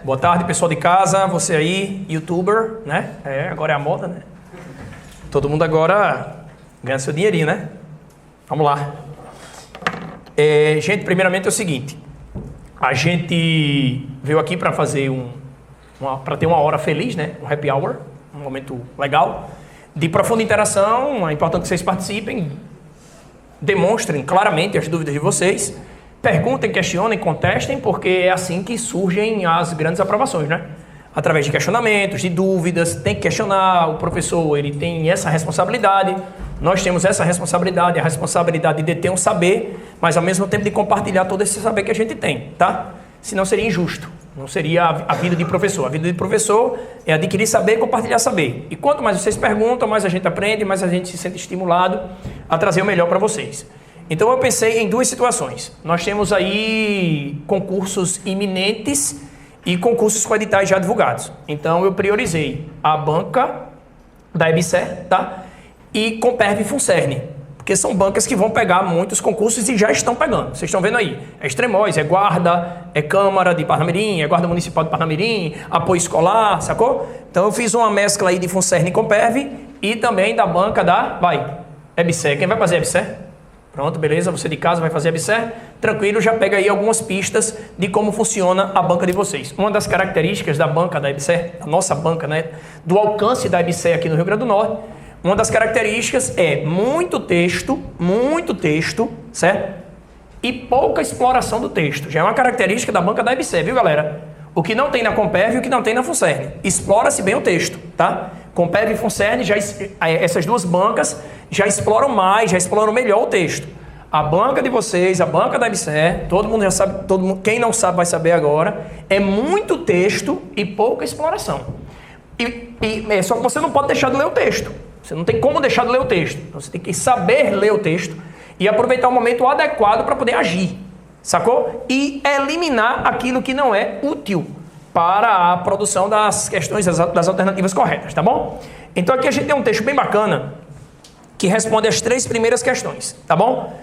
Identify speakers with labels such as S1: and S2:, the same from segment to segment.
S1: Boa tarde, pessoal de casa, você aí, youtuber, né? Agora é a moda, né? Todo mundo agora ganha seu dinheirinho, né? Vamos lá. Gente, primeiramente é o seguinte. A gente veio aqui para fazer para ter uma hora feliz, né? Um happy hour, um momento legal, de profunda interação. É importante que vocês participem, demonstrem claramente as dúvidas de vocês. Perguntem, questionem, contestem, porque é assim que surgem as grandes aprovações, né? Através de questionamentos, de dúvidas, tem que questionar, o professor ele tem essa responsabilidade, nós temos essa responsabilidade, a responsabilidade de ter um saber, mas ao mesmo tempo de compartilhar todo esse saber que a gente tem, tá? Senão seria injusto, não seria a vida de professor. A vida de professor é adquirir saber e compartilhar saber. E quanto mais vocês perguntam, mais a gente aprende, mais a gente se sente estimulado a trazer o melhor para vocês. Então eu pensei em duas situações. Nós temos aí concursos iminentes e concursos com editais já divulgados. Então eu priorizei a banca da EBSER, tá? E Comperv e Funcern, porque são bancas que vão pegar muitos concursos e já estão pegando. Vocês estão vendo aí, é Extremóis, é Guarda, é Câmara de Parnamirim, é Guarda Municipal de Parnamirim, apoio escolar, sacou? Então eu fiz uma mescla aí de Funcern e Comperv e também da banca da, EBSER. Quem vai fazer EBSER? Pronto, beleza, você de casa vai fazer a EBSER, tranquilo, já pega aí algumas pistas de como funciona a banca de vocês. Uma das características da banca da EBSER, da nossa banca, né, do alcance da EBSER aqui no Rio Grande do Norte, uma das características é muito texto, certo? E pouca exploração do texto. Já é uma característica da banca da EBSER, viu, galera? O que não tem na Comperv e o que não tem na Funcern. Explora-se bem o texto, tá? Comperv e Funcern, essas duas bancas já exploram mais, já exploram melhor o texto. A banca de vocês, a banca da EBSER, todo mundo já sabe, quem não sabe vai saber agora, é muito texto e pouca exploração. Só que você não pode deixar de ler o texto. Você não tem como deixar de ler o texto. Então você tem que saber ler o texto e aproveitar o momento adequado para poder agir. Sacou? E eliminar aquilo que não é útil para a produção das questões, das alternativas corretas, tá bom? Então aqui a gente tem um texto bem bacana que responde as 3 primeiras questões, tá bom?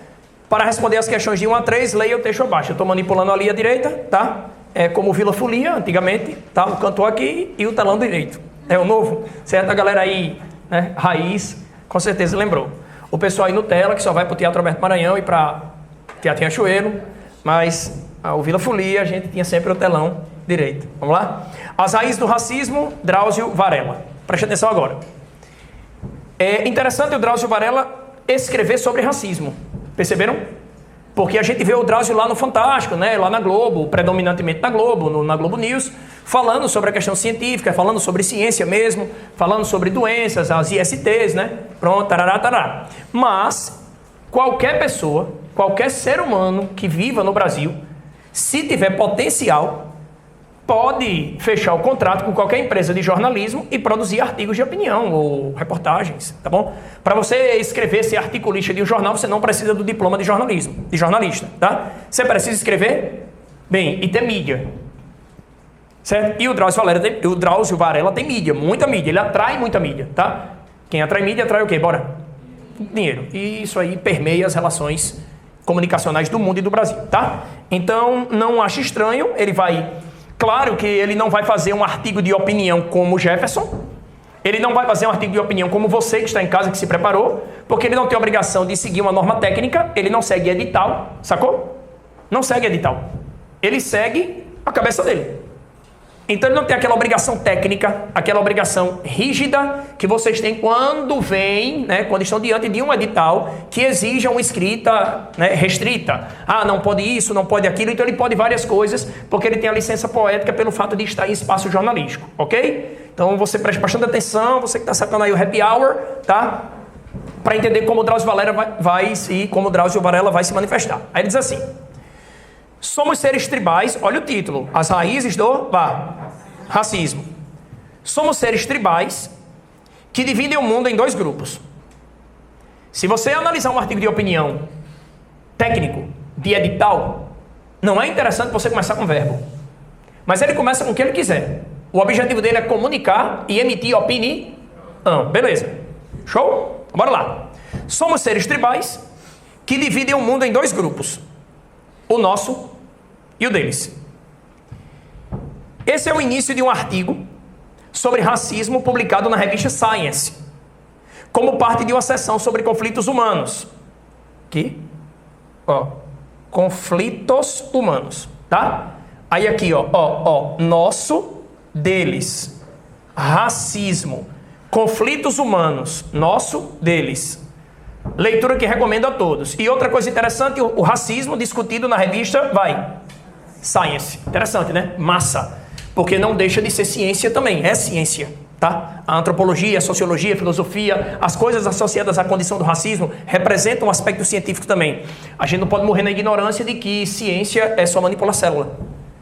S1: Para responder as questões de 1 a 3, leia o texto abaixo. Eu estou manipulando ali à direita, tá? É como Vila Folia, antigamente, tá? O cantor aqui e o telão direito. É o novo, certo? A galera aí, né? Raiz, com certeza lembrou. O pessoal aí no tela, que só vai para o Teatro Alberto Maranhão e para Teatro Riachuelo, mas o Vila Folia a gente tinha sempre o telão direito. Vamos lá? As raízes do racismo, Drauzio Varela. Preste atenção agora. É interessante o Drauzio Varela escrever sobre racismo. Perceberam? Porque a gente vê o Drauzio lá no Fantástico, né? Lá na Globo, predominantemente na Globo, na Globo News, falando sobre a questão científica, falando sobre ciência mesmo, falando sobre doenças, as ISTs, né? Pronto, tarará, tarará. Mas qualquer pessoa, qualquer ser humano que viva no Brasil, se tiver potencial, pode fechar o contrato com qualquer empresa de jornalismo e produzir artigos de opinião ou reportagens, tá bom? Para você escrever, ser articulista de um jornal, você não precisa do diploma de jornalismo, de jornalista, tá? Você precisa escrever bem e ter mídia, certo? E o Drauzio Varela tem mídia, muita mídia, ele atrai muita mídia, tá? Quem atrai mídia atrai o quê? Bora? Dinheiro. E isso aí permeia as relações comunicacionais do mundo e do Brasil, tá? Então, não ache estranho, ele vai... Claro que ele não vai fazer um artigo de opinião como o Jefferson, ele não vai fazer um artigo de opinião como você que está em casa, que se preparou, porque ele não tem a obrigação de seguir uma norma técnica, ele não segue edital, sacou? Não segue edital. Ele segue a cabeça dele. Então ele não tem aquela obrigação técnica, aquela obrigação rígida que vocês têm quando vêm, né, quando estão diante de um edital que exija uma escrita, né, restrita. Ah, não pode isso, não pode aquilo, então ele pode várias coisas, porque ele tem a licença poética pelo fato de estar em espaço jornalístico, ok? Então você preste bastante atenção, você que está sacando aí o happy hour, tá? Para entender como o Drauzio Varela vai se manifestar. Aí ele diz assim: somos seres tribais, olha o título, as raízes do racismo. Somos seres tribais que dividem o mundo em 2 grupos. Se você analisar um artigo de opinião técnico, de edital, não é interessante você começar com verbo. Mas ele começa com o que ele quiser. O objetivo dele é comunicar e emitir opinião. Beleza. Show? Bora lá. Somos seres tribais que dividem o mundo em 2 grupos. O nosso e o deles. Esse é o início de um artigo sobre racismo publicado na revista Science, como parte de uma sessão sobre conflitos humanos. Aqui, ó, conflitos humanos, tá? Aí aqui, ó, nosso, deles, racismo, conflitos humanos, nosso, deles. Leitura que recomendo a todos. E outra coisa interessante, o racismo discutido na revista, Science. Interessante, né? Massa. Porque não deixa de ser ciência também, é ciência, tá? A antropologia, a sociologia, a filosofia, as coisas associadas à condição do racismo representam um aspecto científico também. A gente não pode morrer na ignorância de que ciência é só manipular célula.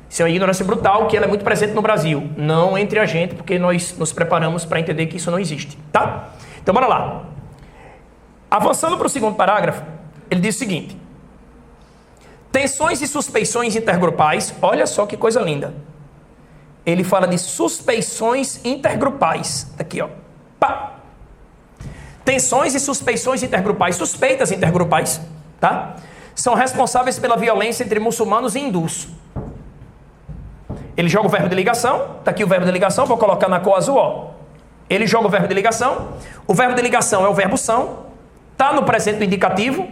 S1: Isso é uma ignorância brutal, que ela é muito presente no Brasil. Não entre a gente, porque nós nos preparamos para entender que isso não existe, tá? Então, bora lá. Avançando para o segundo parágrafo, ele diz o seguinte: tensões e suspeições intergrupais, olha só que coisa linda. Ele fala de suspeições intergrupais. Aqui, ó. Pá. Tensões e suspeições intergrupais, suspeitas intergrupais, tá? São responsáveis pela violência entre muçulmanos e hindus. Ele joga o verbo de ligação. Tá aqui o verbo de ligação, vou colocar na cor azul, ó. Ele joga o verbo de ligação. O verbo de ligação é o verbo são. Tá no presente do indicativo.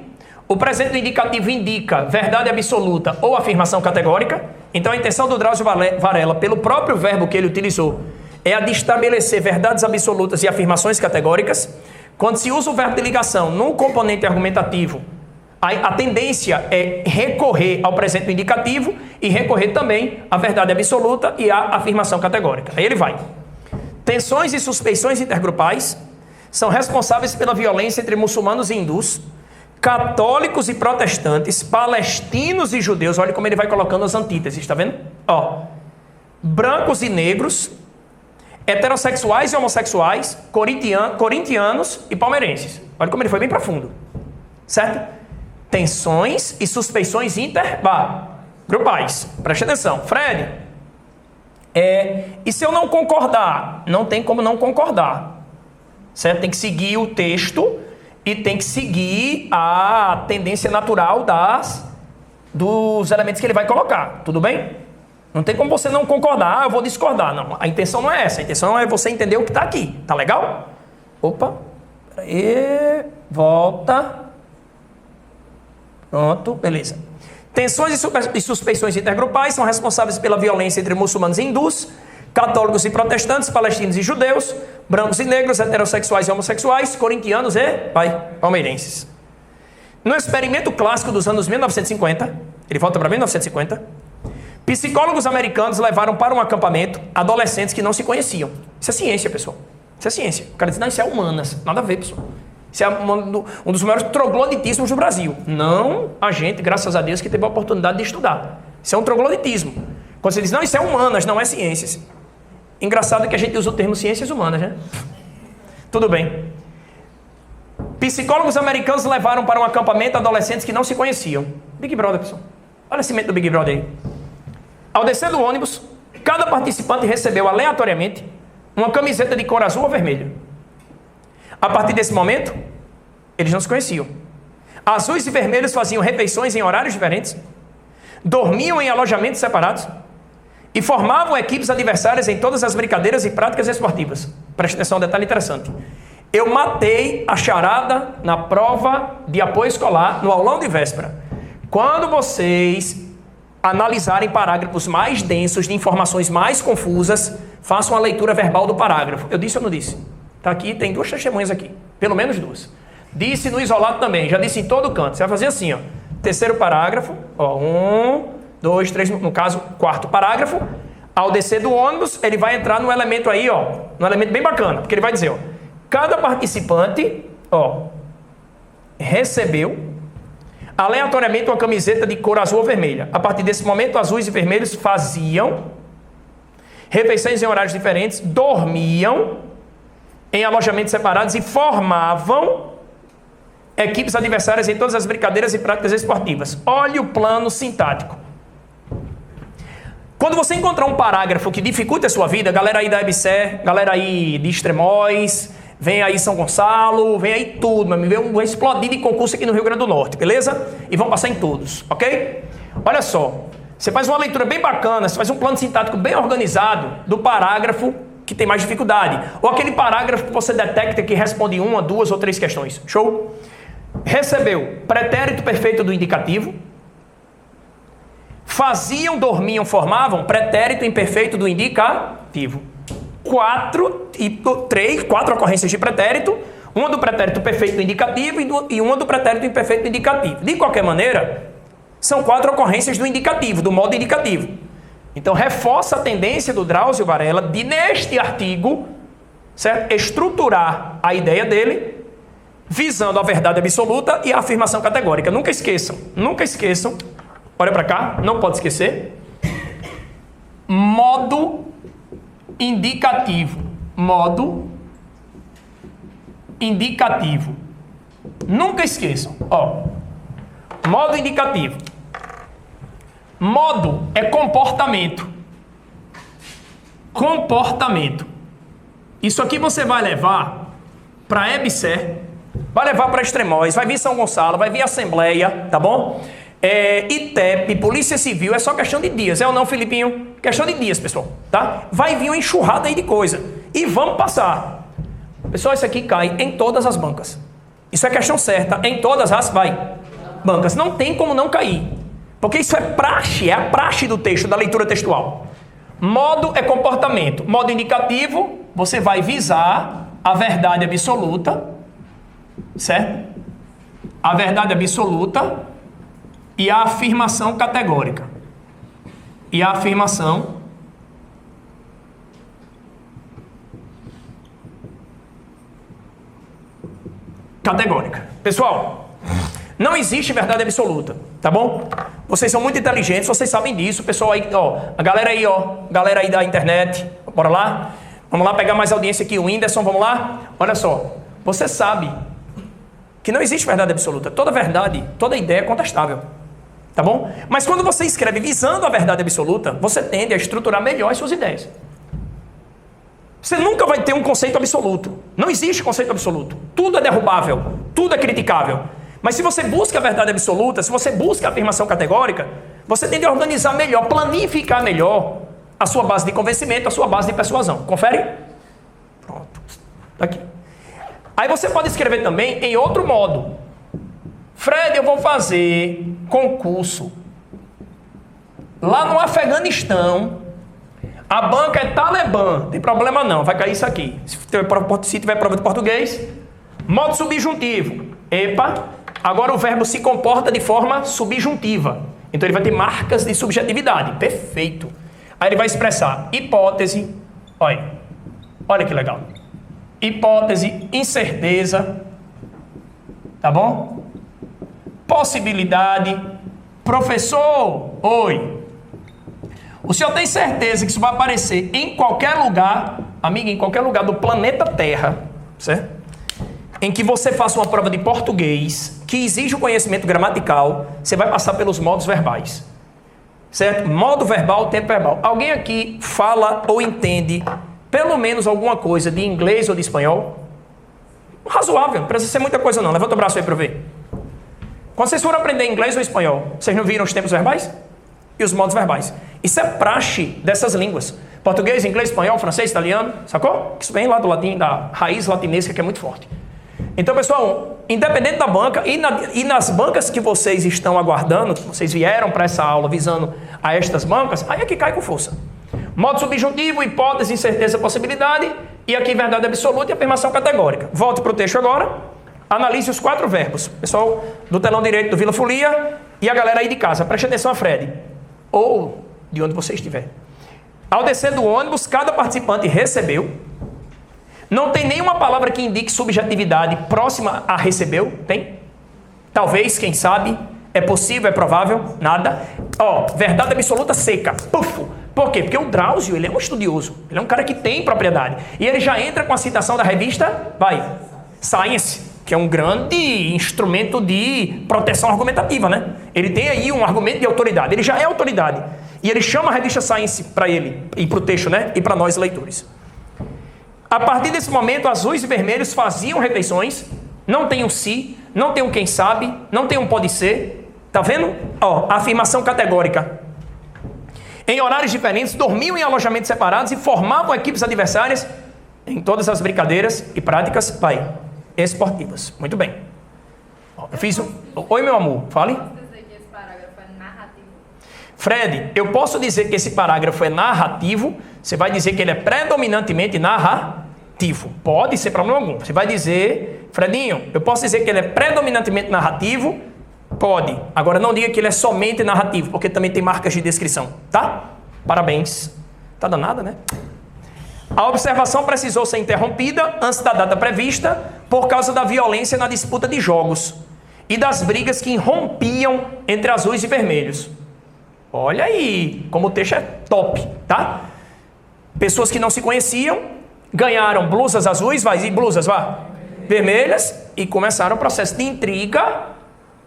S1: O presente do indicativo indica verdade absoluta ou afirmação categórica. Então a intenção do Drauzio Varela, pelo próprio verbo que ele utilizou, é a de estabelecer verdades absolutas e afirmações categóricas. Quando se usa o verbo de ligação num componente argumentativo, a tendência é recorrer ao presente do indicativo e recorrer também à verdade absoluta e à afirmação categórica. Aí ele vai. Tensões e suspeições intergrupais são responsáveis pela violência entre muçulmanos e hindus, católicos e protestantes, palestinos e judeus. Olha como ele vai colocando as antíteses, está vendo? Ó, brancos e negros, heterossexuais e homossexuais, corintianos e palmeirenses. Olha como ele foi bem profundo, certo? Tensões e suspeições intergrupais. Preste atenção. Fred, e se eu não concordar? Não tem como não concordar, certo? Tem que seguir o texto e tem que seguir a tendência natural dos elementos que ele vai colocar. Tudo bem? Não tem como você não concordar. Eu vou discordar. Não, a intenção não é essa. A intenção é você entender o que está aqui. Tá legal? Opa. Peraí. Volta. Pronto. Beleza. Tensões e suspeições intergrupais são responsáveis pela violência entre muçulmanos e hindus, católicos e protestantes, palestinos e judeus, brancos e negros, heterossexuais e homossexuais, corintianos e palmeirenses. No experimento clássico dos anos 1950, ele volta para 1950, psicólogos americanos levaram para um acampamento adolescentes que não se conheciam. Isso é ciência, pessoal. Isso é ciência. O cara diz, não, isso é humanas. Nada a ver, pessoal. Isso é um dos maiores trogloditismos do Brasil. Não a gente, graças a Deus, que teve a oportunidade de estudar. Isso é um trogloditismo. Quando você diz, não, isso é humanas, não é ciências. Engraçado que a gente usa o termo ciências humanas, né? Tudo bem. Psicólogos americanos levaram para um acampamento adolescentes que não se conheciam. Big Brother, pessoal. Olha esse cimento do Big Brother aí. Ao descer do ônibus, cada participante recebeu aleatoriamente uma camiseta de cor azul ou vermelha. A partir desse momento, eles não se conheciam. Azuis e vermelhos faziam refeições em horários diferentes, dormiam em alojamentos separados e formavam equipes adversárias em todas as brincadeiras e práticas esportivas. Preste atenção, um detalhe interessante. Eu matei a charada na prova de apoio escolar, no aulão de véspera. Quando vocês analisarem parágrafos mais densos, de informações mais confusas, façam a leitura verbal do parágrafo. Eu disse ou não disse? Tá aqui, tem 2 testemunhas aqui. Pelo menos 2. Disse no isolado também, já disse em todo canto. Você vai fazer assim, ó. Terceiro parágrafo, ó. 1, 2, 3, no caso, quarto parágrafo. Ao descer do ônibus, ele vai entrar no elemento aí, ó. Num elemento bem bacana, porque ele vai dizer, ó. Cada participante, ó, recebeu aleatoriamente uma camiseta de cor azul ou vermelha. A partir desse momento, azuis e vermelhos faziam refeições em horários diferentes, dormiam em alojamentos separados e formavam equipes adversárias em todas as brincadeiras e práticas esportivas. Olhe o plano sintático. Quando você encontrar um parágrafo que dificulta a sua vida, galera aí da EBSER, galera aí de Extremóis, vem aí São Gonçalo, vem aí tudo, mas vem explodir de concurso aqui no Rio Grande do Norte, beleza? E vão passar em todos, ok? Olha só, Você faz uma leitura bem bacana, você faz um plano sintático bem organizado do parágrafo que tem mais dificuldade. Ou aquele parágrafo que você detecta que responde 1, 2 ou 3 questões. Show? Recebeu pretérito perfeito do indicativo. Faziam, dormiam, formavam pretérito imperfeito do indicativo. 4 ocorrências de pretérito, uma do pretérito perfeito do indicativo e uma do pretérito imperfeito do indicativo. De qualquer maneira, são 4 ocorrências do indicativo, do modo indicativo. Então, reforça a tendência do Drauzio Varela de, neste artigo, certo? Estruturar a ideia dele, visando a verdade absoluta e a afirmação categórica. Nunca esqueçam, olha para cá, não pode esquecer, modo indicativo. Modo indicativo. Nunca esqueçam. Ó, modo indicativo. Modo é comportamento. Comportamento. Isso aqui você vai levar para EBSER, vai levar para Extremóis, vai vir São Gonçalo, vai vir Assembleia, tá bom? ITEP, Polícia Civil, é só questão de dias, é ou não, Filipinho? Questão de dias, pessoal, tá? Vai vir uma enxurrada aí de coisa. E vamos passar. Pessoal, isso aqui cai em todas as bancas. Isso é questão certa, em todas as bancas. Não tem como não cair. Porque isso é praxe, é a praxe do texto, da leitura textual. Modo é comportamento. Modo indicativo, você vai visar a verdade absoluta, certo? A verdade absoluta e a afirmação categórica. E a afirmação categórica. Pessoal, não existe verdade absoluta, tá bom? Vocês são muito inteligentes, vocês sabem disso. Pessoal aí, ó, a galera aí da internet, bora lá? Vamos lá pegar mais audiência aqui, o Whindersson, vamos lá? Olha só, você sabe que não existe verdade absoluta. Toda verdade, toda ideia é contestável, tá bom? Mas quando você escreve visando a verdade absoluta, você tende a estruturar melhor as suas ideias. Você nunca vai ter um conceito absoluto. Não existe conceito absoluto. Tudo é derrubável, tudo é criticável. Mas se você busca a verdade absoluta, se você busca a afirmação categórica, você tende a organizar melhor, planificar melhor a sua base de convencimento, a sua base de persuasão. Confere? Pronto. Tá aqui. Aí você pode escrever também em outro modo. Fred, eu vou fazer concurso lá no Afeganistão. A banca é Talibã. Não tem problema não, vai cair isso aqui. Se tiver prova de português, modo subjuntivo. Epa, agora o verbo se comporta de forma subjuntiva. Então ele vai ter marcas de subjetividade. Perfeito. Aí ele vai expressar hipótese. Olha que legal. Hipótese, incerteza. Tá bom? Possibilidade. Professor, oi. O senhor tem certeza que isso vai aparecer em qualquer lugar, amiga, em qualquer lugar do planeta Terra, certo? Em que você faça uma prova de português que exige o conhecimento gramatical, você vai passar pelos modos verbais, certo? Modo verbal, tempo verbal. Alguém aqui fala ou entende pelo menos alguma coisa de inglês ou de espanhol? Razoável, não precisa ser muita coisa não. Levanta o braço aí para eu ver. Quando vocês foram aprender inglês ou espanhol, vocês não viram os tempos verbais? E os modos verbais. Isso é praxe dessas línguas. Português, inglês, espanhol, francês, italiano, sacou? Isso vem lá do latim, da raiz latinesca que é muito forte. Então, pessoal, independente da banca e nas bancas que vocês estão aguardando, vocês vieram para essa aula visando a estas bancas, aí é que cai com força. Modo subjuntivo, hipótese, incerteza, possibilidade, e aqui verdade absoluta e afirmação categórica. Volte para o texto agora, analise os 4 verbos. Pessoal do telão direito do Vila Folia e a galera aí de casa, preste atenção a Fred, ou de onde você estiver. Ao descer do ônibus, cada participante recebeu. Não tem nenhuma palavra que indique subjetividade próxima a recebeu? Tem? Talvez, quem sabe, é possível, é provável, nada. Verdade absoluta seca. Puf! Por quê? Porque o Drauzio, ele é um estudioso. Ele é um cara que tem propriedade. E ele já entra com a citação da revista, Science, que é um grande instrumento de proteção argumentativa, né? Ele tem aí um argumento de autoridade. Ele já é autoridade. E ele chama a revista Science para ele, e para o texto, né? E para nós, leitores. A partir desse momento, azuis e vermelhos faziam refeições. Não tem um se, não tem um quem sabe, não tem um pode ser. Tá vendo? A afirmação categórica. em horários diferentes, dormiam em alojamentos separados e formavam equipes adversárias em todas as brincadeiras e práticas, esportivas. Muito bem. Eu fiz um... Oi, meu amor, fale. Fred, eu posso dizer que esse parágrafo é narrativo? Você vai dizer que ele é predominantemente narrativo. Pode ser problema algum. Você vai dizer, Fredinho, eu posso dizer que ele é predominantemente narrativo? Pode. Agora não diga que ele é somente narrativo, porque também tem marcas de descrição, tá? Parabéns. Tá danada, né? A observação precisou ser interrompida antes da data prevista por causa da violência na disputa de jogos e das brigas que irrompiam entre azuis e vermelhos. Olha aí, como o texto é top, tá? Pessoas que não se conheciam ganharam blusas azuis, vermelhas, e começaram o processo de intriga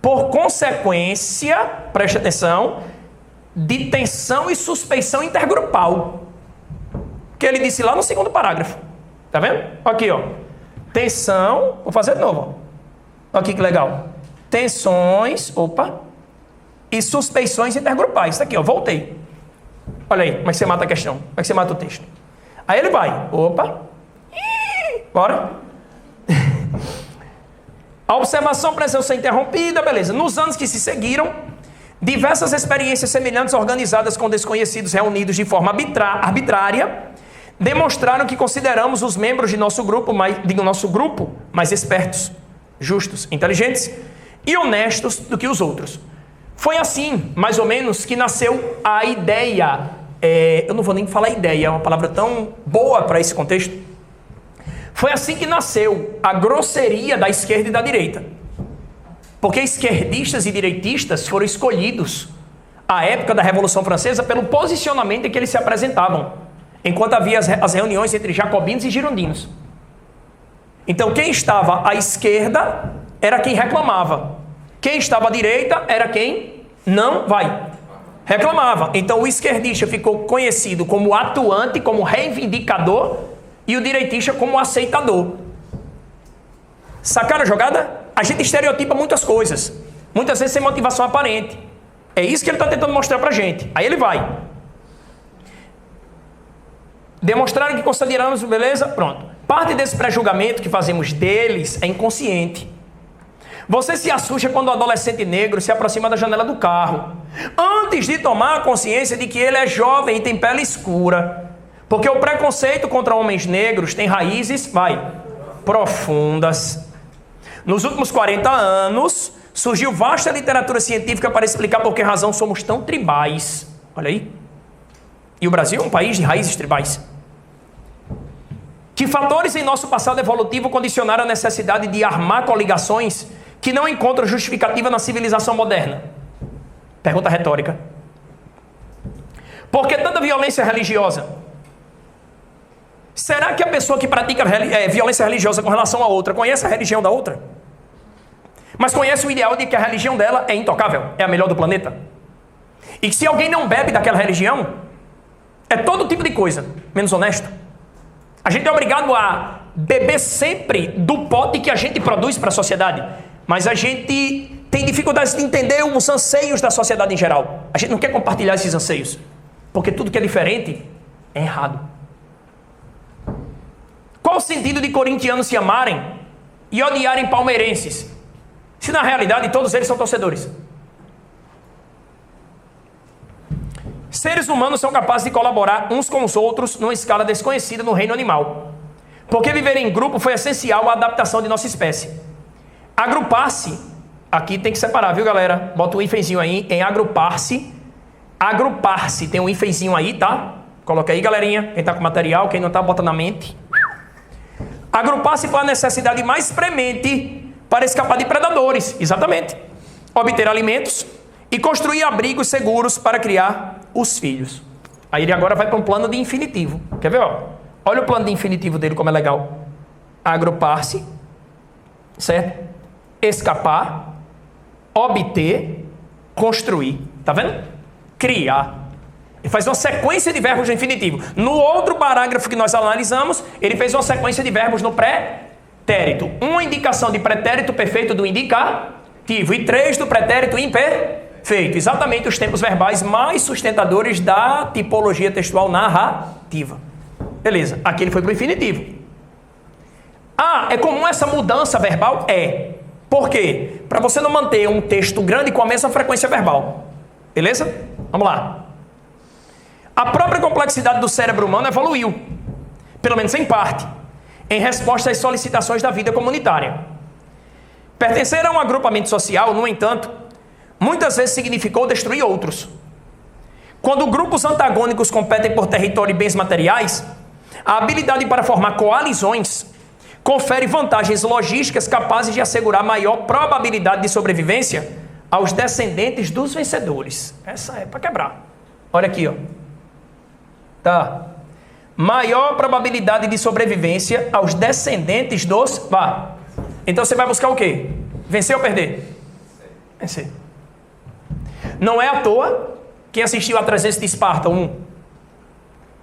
S1: por consequência, preste atenção, de tensão e suspeição intergrupal. Que ele disse lá no segundo parágrafo. Tá vendo? Aqui, ó. Tensão, vou fazer de novo. Ó. Aqui que legal. Tensões, e suspeições intergrupais. Isso aqui, ó, voltei. Olha aí, como é que você mata a questão? Como é que você mata o texto? Aí ele vai, bora. A observação precisou ser interrompida, beleza. Nos anos que se seguiram, diversas experiências semelhantes organizadas com desconhecidos reunidos de forma arbitrária demonstraram que consideramos os membros de nosso grupo mais espertos, justos, inteligentes e honestos do que os outros. Foi assim, mais ou menos, que nasceu a ideia, eu não vou nem falar ideia, é uma palavra tão boa para esse contexto. Foi assim que nasceu a grosseria da esquerda e da direita. Porque esquerdistas e direitistas foram escolhidos, à época da Revolução Francesa, pelo posicionamento em que eles se apresentavam, enquanto havia as reuniões entre jacobinos e girondinos. Então, quem estava à esquerda era quem reclamava. Quem estava à direita era quem reclamava. Então o esquerdista ficou conhecido como atuante, como reivindicador, e o direitista como aceitador. Sacaram a jogada? A gente estereotipa muitas coisas, muitas vezes sem motivação aparente. É isso que ele está tentando mostrar pra gente. Aí ele vai. Demonstraram que consideramos, beleza? Pronto. Parte desse pré-julgamento que fazemos deles é inconsciente. Você se assusta quando o adolescente negro se aproxima da janela do carro, antes de tomar a consciência de que ele é jovem e tem pele escura. Porque o preconceito contra homens negros tem raízes, profundas. Nos últimos 40 anos, surgiu vasta literatura científica para explicar por que razão somos tão tribais. Olha aí. E o Brasil é um país de raízes tribais. Que fatores em nosso passado evolutivo condicionaram a necessidade de armar coligações que não encontram justificativa na civilização moderna? Pergunta retórica. Por que tanta violência religiosa? Será que a pessoa que pratica violência religiosa com relação a outra conhece a religião da outra? Mas conhece o ideal de que a religião dela é intocável, é a melhor do planeta? E que se alguém não bebe daquela religião, é todo tipo de coisa, menos honesto. A gente é obrigado a beber sempre do pote que a gente produz para a sociedade. Mas a gente tem dificuldades de entender os anseios da sociedade em geral. A gente não quer compartilhar esses anseios. Porque tudo que é diferente é errado. Qual o sentido de corintianos se amarem e odiarem palmeirenses, se na realidade todos eles são torcedores? Seres humanos são capazes de colaborar uns com os outros numa escala desconhecida no reino animal. Porque viver em grupo foi essencial à adaptação de nossa espécie. Agrupar-se, aqui tem que separar, viu galera? Bota um hífenzinho aí em agrupar-se. Agrupar-se, tem um hífenzinho aí, tá? Coloca aí, galerinha. Quem tá com material, quem não tá, bota na mente. Agrupar-se foi a necessidade mais premente para escapar de predadores, exatamente. Obter alimentos e construir abrigos seguros para criar os filhos. Aí ele agora vai para um plano de infinitivo. Quer ver? Ó? Olha o plano de infinitivo dele, como é legal. Agrupar-se, certo? Escapar, obter, construir. Tá vendo? Criar. Ele faz uma sequência de verbos no infinitivo. No outro parágrafo que nós analisamos, ele fez uma sequência de verbos no pretérito. Uma indicação de pretérito perfeito do indicativo e 3 do pretérito imperfeito. feito exatamente os tempos verbais mais sustentadores da tipologia textual narrativa. Beleza, aqui ele foi para o infinitivo. Ah, é comum essa mudança verbal? É. Por quê? Para você não manter um texto grande com a mesma frequência verbal. Beleza? Vamos lá. A própria complexidade do cérebro humano evoluiu, pelo menos em parte, em resposta às solicitações da vida comunitária. Pertencer a um agrupamento social, no entanto, muitas vezes significou destruir outros. Quando grupos antagônicos competem por território e bens materiais, a habilidade para formar coalizões confere vantagens logísticas capazes de assegurar maior probabilidade de sobrevivência aos descendentes dos vencedores. Essa é para quebrar. Olha aqui, ó. Tá. Maior probabilidade de sobrevivência aos descendentes dos... Vá. Então você vai buscar o quê? Vencer ou perder? Vencer. Não é à toa, quem assistiu a 300 de Esparta 1,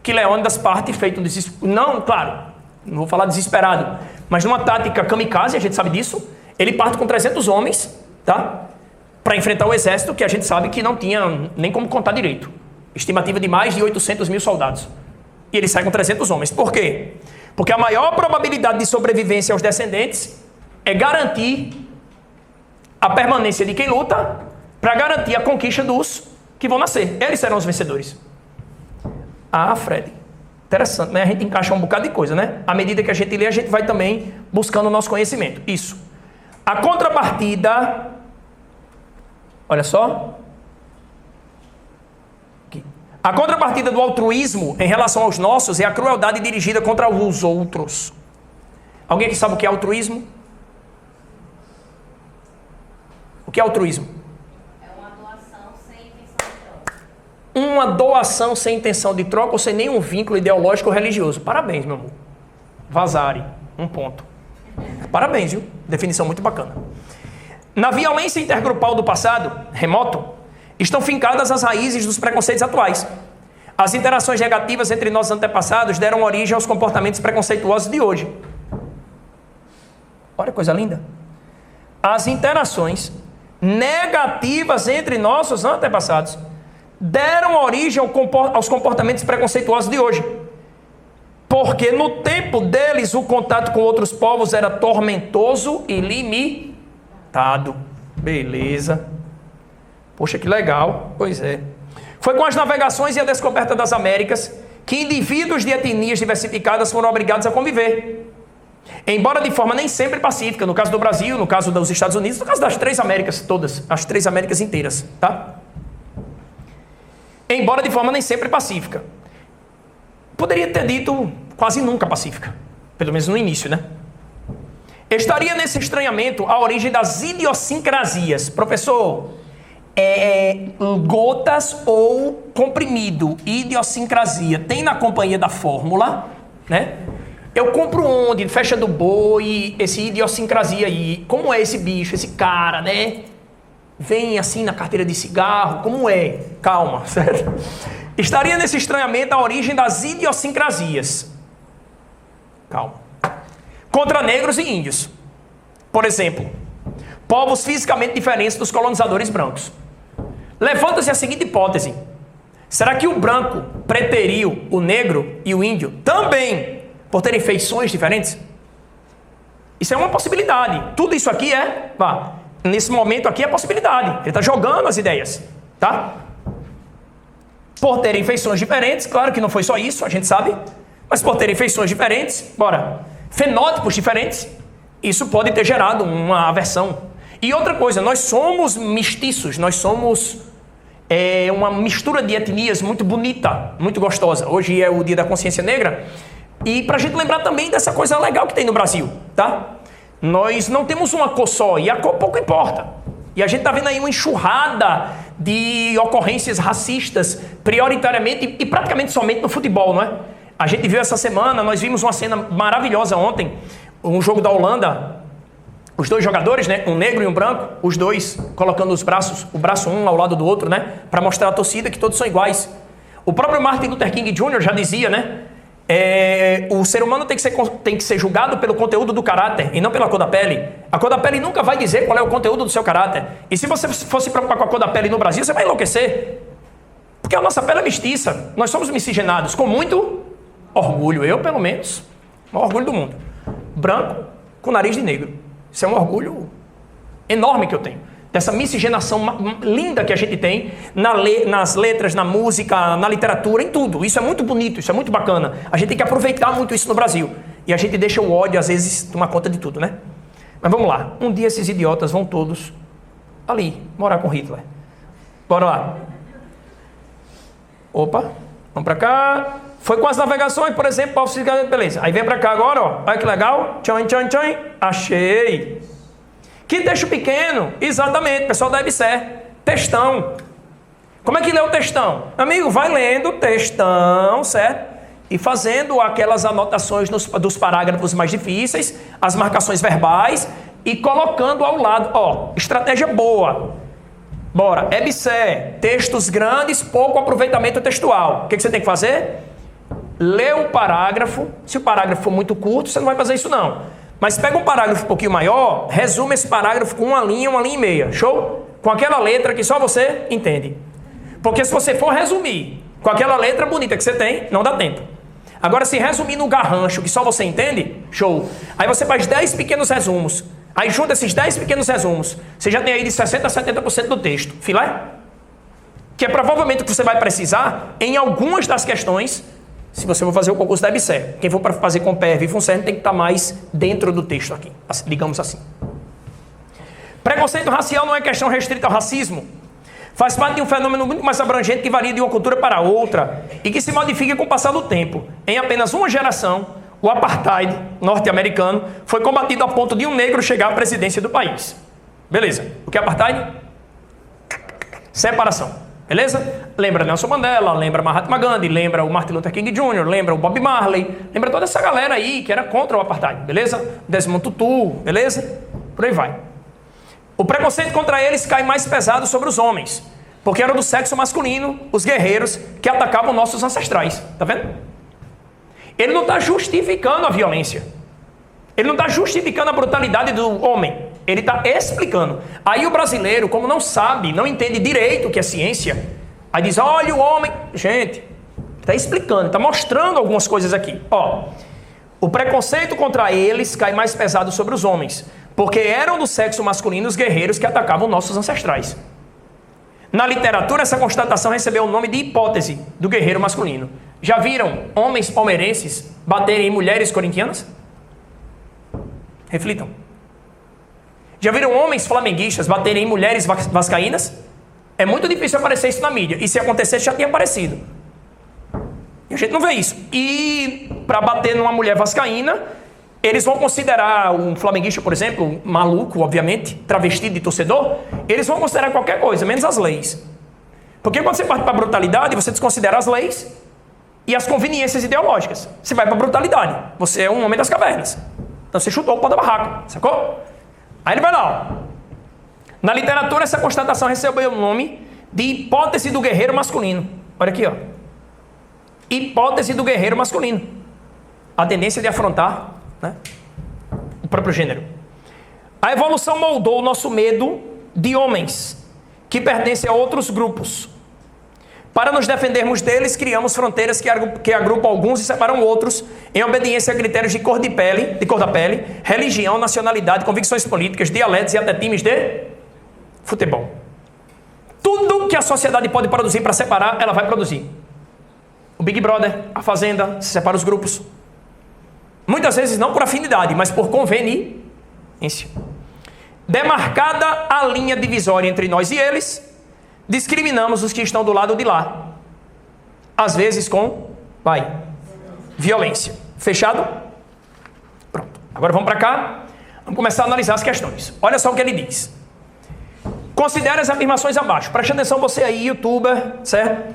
S1: que Leônidas parte feito um não, claro, não vou falar desesperado, mas numa tática kamikaze, a gente sabe disso, ele parte com 300 homens, tá? Para enfrentar o exército, que a gente sabe que não tinha nem como contar direito. Estimativa de mais de 800 mil soldados. E ele sai com 300 homens. Por quê? Porque a maior probabilidade de sobrevivência aos descendentes é garantir a permanência de quem luta para garantir a conquista dos que vão nascer. Eles serão os vencedores. Ah, Fred, interessante, né? A gente encaixa um bocado de coisa, né? À medida que a gente lê, a gente vai também buscando o nosso conhecimento. Isso. A contrapartida, olha só. Aqui. A contrapartida do altruísmo em relação aos nossos é a crueldade dirigida contra os outros. Alguém que sabe o que é altruísmo? O que é altruísmo?
S2: É uma doação sem intenção de troca.
S1: Uma doação sem intenção de troca ou sem nenhum vínculo ideológico ou religioso. Parabéns, meu amor. Vazare. Um ponto. Parabéns, viu? Definição muito bacana. Na violência intergrupal do passado, remoto, estão fincadas as raízes dos preconceitos atuais. As interações negativas entre nossos antepassados deram origem aos comportamentos preconceituosos de hoje. Olha que coisa linda. As interações negativas entre nossos antepassados deram origem aos comportamentos preconceituosos de hoje. Porque no tempo deles o contato com outros povos era tormentoso e limitado. Beleza. Poxa, que legal. Pois é. Foi com as navegações e a descoberta das Américas que indivíduos de etnias diversificadas foram obrigados a conviver. Embora de forma nem sempre pacífica, no caso do Brasil, no caso dos Estados Unidos, no caso das 3 Américas todas, as 3 Américas inteiras, tá? Embora de forma nem sempre pacífica. Poderia ter dito quase nunca pacífica, pelo menos no início, né? Estaria nesse estranhamento a origem das idiosincrasias. Professor, gotas ou comprimido, idiosincrasia, tem na companhia da fórmula, né? Eu compro onde? Festa do boi, esse idiosincrasia aí. Como é esse bicho, esse cara, né? Vem assim na carteira de cigarro, como é? Calma, certo? Estaria nesse estranhamento a origem das idiosincrasias. Calma. Contra negros e índios. Por exemplo, povos fisicamente diferentes dos colonizadores brancos. Levanta-se a seguinte hipótese. Será que o branco preteriu o negro e o índio também por terem feições diferentes? Isso é uma possibilidade. Tudo isso aqui nesse momento aqui é possibilidade. Ele está jogando as ideias, tá? Por terem feições diferentes, claro que não foi só isso, a gente sabe, mas por terem feições diferentes, fenótipos diferentes, isso pode ter gerado uma aversão. E outra coisa, nós somos mestiços, nós somos uma mistura de etnias muito bonita, muito gostosa. Hoje é o Dia da Consciência Negra. E para a gente lembrar também dessa coisa legal que tem no Brasil, tá? Nós não temos uma cor só, e a cor pouco importa. E a gente está vendo aí uma enxurrada de ocorrências racistas, prioritariamente e praticamente somente no futebol, não é? A gente viu essa semana, nós vimos uma cena maravilhosa ontem, um jogo da Holanda, os 2 jogadores, né? Um negro e um branco, os 2 colocando o braço um ao lado do outro, né? Para mostrar à torcida que todos são iguais. O próprio Martin Luther King Jr. já dizia, né? O ser humano tem que ser julgado pelo conteúdo do caráter e não pela cor da pele. A cor da pele nunca vai dizer qual é o conteúdo do seu caráter. E se você fosse preocupar com a cor da pele no Brasil, você vai enlouquecer. Porque a nossa pele é mestiça. Nós somos miscigenados com muito orgulho. Eu, pelo menos, o maior orgulho do mundo. Branco com nariz de negro. Isso é um orgulho enorme que eu tenho. Dessa miscigenação linda que a gente tem nas letras, na música, na literatura, em tudo. Isso é muito bonito, isso é muito bacana. A gente tem que aproveitar muito isso no Brasil. E a gente deixa o ódio, às vezes, tomar conta de tudo, né? Mas vamos lá. Um dia esses idiotas vão todos ali, morar com Hitler. Bora lá. Opa, vamos pra cá. Foi com as navegações, por exemplo, beleza. Aí vem pra cá agora, ó. Olha que legal. Tchan, tchan, tchan. Achei. Que texto pequeno. Exatamente, pessoal da EBSE. Textão. Como é que lê o textão? Amigo, vai lendo o textão, certo? E fazendo aquelas anotações dos parágrafos mais difíceis, as marcações verbais e colocando ao lado, ó, estratégia boa. Bora, EBSE, textos grandes, pouco aproveitamento textual. O que você tem que fazer? Lê o parágrafo. Se o parágrafo for muito curto, você não vai fazer isso não. Mas pega um parágrafo um pouquinho maior, resume esse parágrafo com uma linha e meia. Show? Com aquela letra que só você entende. Porque se você for resumir com aquela letra bonita que você tem, não dá tempo. Agora, se resumir no garrancho que só você entende, show. Aí você faz 10 pequenos resumos. Aí junta esses 10 pequenos resumos. Você já tem aí de 60% a 70% do texto. Filé? Que é provavelmente o que você vai precisar em algumas das questões, se você for fazer o concurso da EBSE. Quem for para fazer com PERV e FUNCERN tem que estar mais dentro do texto aqui, digamos assim. Preconceito racial não é questão restrita ao racismo. Faz parte de um fenômeno muito mais abrangente que varia de uma cultura para outra e que se modifica com o passar do tempo. Em apenas uma geração, o apartheid norte-americano foi combatido a ponto de um negro chegar à presidência do país. Beleza. O que é apartheid? Separação. Beleza? Lembra Nelson Mandela, lembra Mahatma Gandhi, lembra o Martin Luther King Jr., lembra o Bob Marley, lembra toda essa galera aí que era contra o apartheid, beleza? Desmond Tutu, beleza? Por aí vai. O preconceito contra eles cai mais pesado sobre os homens, porque eram do sexo masculino, os guerreiros que atacavam nossos ancestrais. Tá vendo? Ele não está justificando a violência. Ele não está justificando a brutalidade do homem. Ele está explicando. Aí o brasileiro, como não sabe, não entende direito o que é ciência, aí diz, olha o homem... Gente, está explicando, está mostrando algumas coisas aqui. Ó, o preconceito contra eles cai mais pesado sobre os homens, porque eram do sexo masculino os guerreiros que atacavam nossos ancestrais. Na literatura, essa constatação recebeu o nome de hipótese do guerreiro masculino. Já viram homens palmeirenses baterem em mulheres corintianas? Reflitam. Já viram homens flamenguistas baterem em mulheres vascaínas? É muito difícil aparecer isso na mídia. E se acontecesse, já tinha aparecido. E a gente não vê isso. E para bater numa mulher vascaína, eles vão considerar um flamenguista, por exemplo, maluco, obviamente, travestido de torcedor, eles vão considerar qualquer coisa, menos as leis. Porque quando você parte para a brutalidade, você desconsidera as leis e as conveniências ideológicas. Você vai para a brutalidade. Você é um homem das cavernas. Então você chutou o pau da barraca, sacou? Aí ele vai lá, ó. Na literatura, essa constatação recebeu o nome de hipótese do guerreiro masculino. Olha aqui, ó. Hipótese do guerreiro masculino. A tendência de afrontar, né, o próprio gênero. A evolução moldou o nosso medo de homens que pertencem a outros grupos. Para nos defendermos deles, criamos fronteiras que agrupam alguns e separam outros em obediência a critérios de cor da pele, religião, nacionalidade, convicções políticas, dialetos e até times de futebol. Tudo que a sociedade pode produzir para separar, ela vai produzir. O Big Brother, a Fazenda, se separa os grupos. Muitas vezes não por afinidade, mas por conveniência. Demarcada a linha divisória entre nós e eles, discriminamos os que estão do lado de lá. Às vezes com, violência. Fechado? Pronto. Agora vamos para cá. Vamos começar a analisar as questões. Olha só o que ele diz. Considere as afirmações abaixo. Preste atenção você aí, youtuber, certo?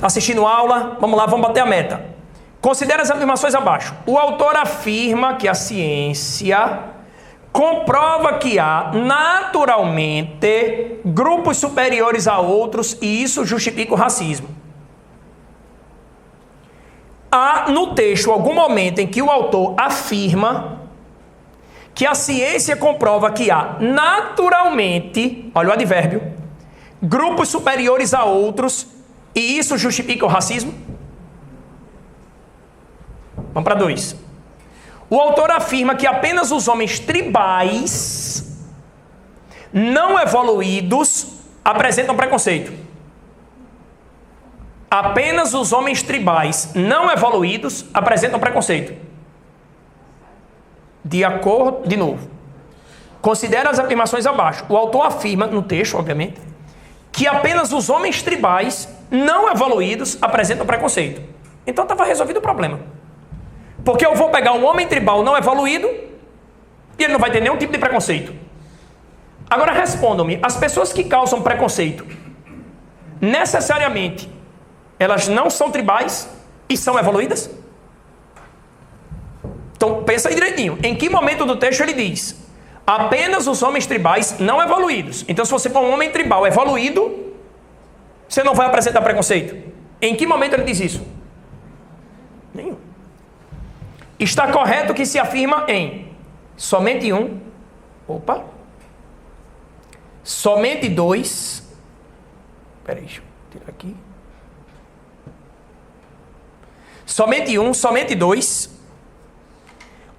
S1: Assistindo aula. Vamos lá, vamos bater a meta. Considere as afirmações abaixo. O autor afirma que a ciência comprova que há, naturalmente, grupos superiores a outros e isso justifica o racismo. há no texto algum momento em que o autor afirma que a ciência comprova que há naturalmente, olha o advérbio, grupos superiores a outros e isso justifica o racismo? Vamos para 2. O autor afirma que apenas os homens tribais não evoluídos apresentam preconceito. Apenas os homens tribais não evoluídos apresentam preconceito. De acordo, de novo, considera as afirmações abaixo. O autor afirma, no texto, obviamente, que apenas os homens tribais não evoluídos apresentam preconceito. Então estava resolvido o problema. Porque eu vou pegar um homem tribal não evoluído e ele não vai ter nenhum tipo de preconceito. Agora respondam-me, as pessoas que causam preconceito, necessariamente, elas não são tribais e são evoluídas? Então pensa aí direitinho. Em que momento do texto ele diz apenas os homens tribais não evoluídos? Então se você for um homem tribal evoluído, você não vai apresentar preconceito. Em que momento ele diz isso? Nenhum. Está correto que se afirma em somente um, somente 2, peraí, deixa eu tirar aqui, somente 1, somente 2,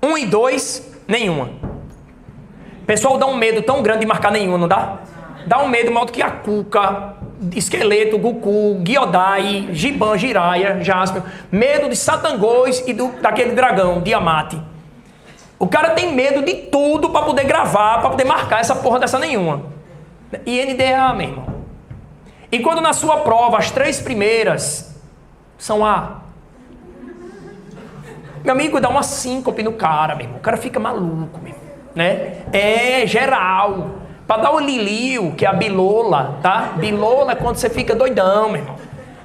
S1: 1 e 2, nenhuma. Pessoal, dá um medo tão grande de marcar nenhuma, não dá? Dá um medo maior do que a Cuca, Esqueleto, Goku, Gyodai, Giban, Jiraiya, Jaspion. Medo de Satangos e daquele dragão, Diamante. O cara tem medo de tudo para poder gravar, para poder marcar essa porra dessa nenhuma. INDA, meu irmão. E quando na sua prova as 3 primeiras são A, meu amigo, dá uma síncope no cara, meu irmão. O cara fica maluco, meu irmão, né? É geral. Para dar o lilio, que é a bilola, tá? Bilola é quando você fica doidão, meu irmão.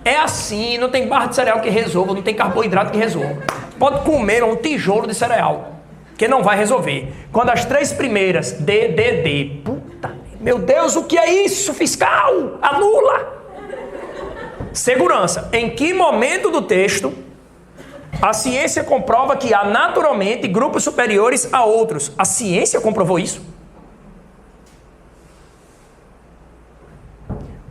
S1: É assim, não tem barra de cereal que resolva, não tem carboidrato que resolva. Pode comer um tijolo de cereal, que não vai resolver. Quando as 3 primeiras, D, puta, meu Deus, o que é isso, fiscal? Anula! Segurança. Em que momento do texto a ciência comprova que há naturalmente grupos superiores a outros? A ciência comprovou isso?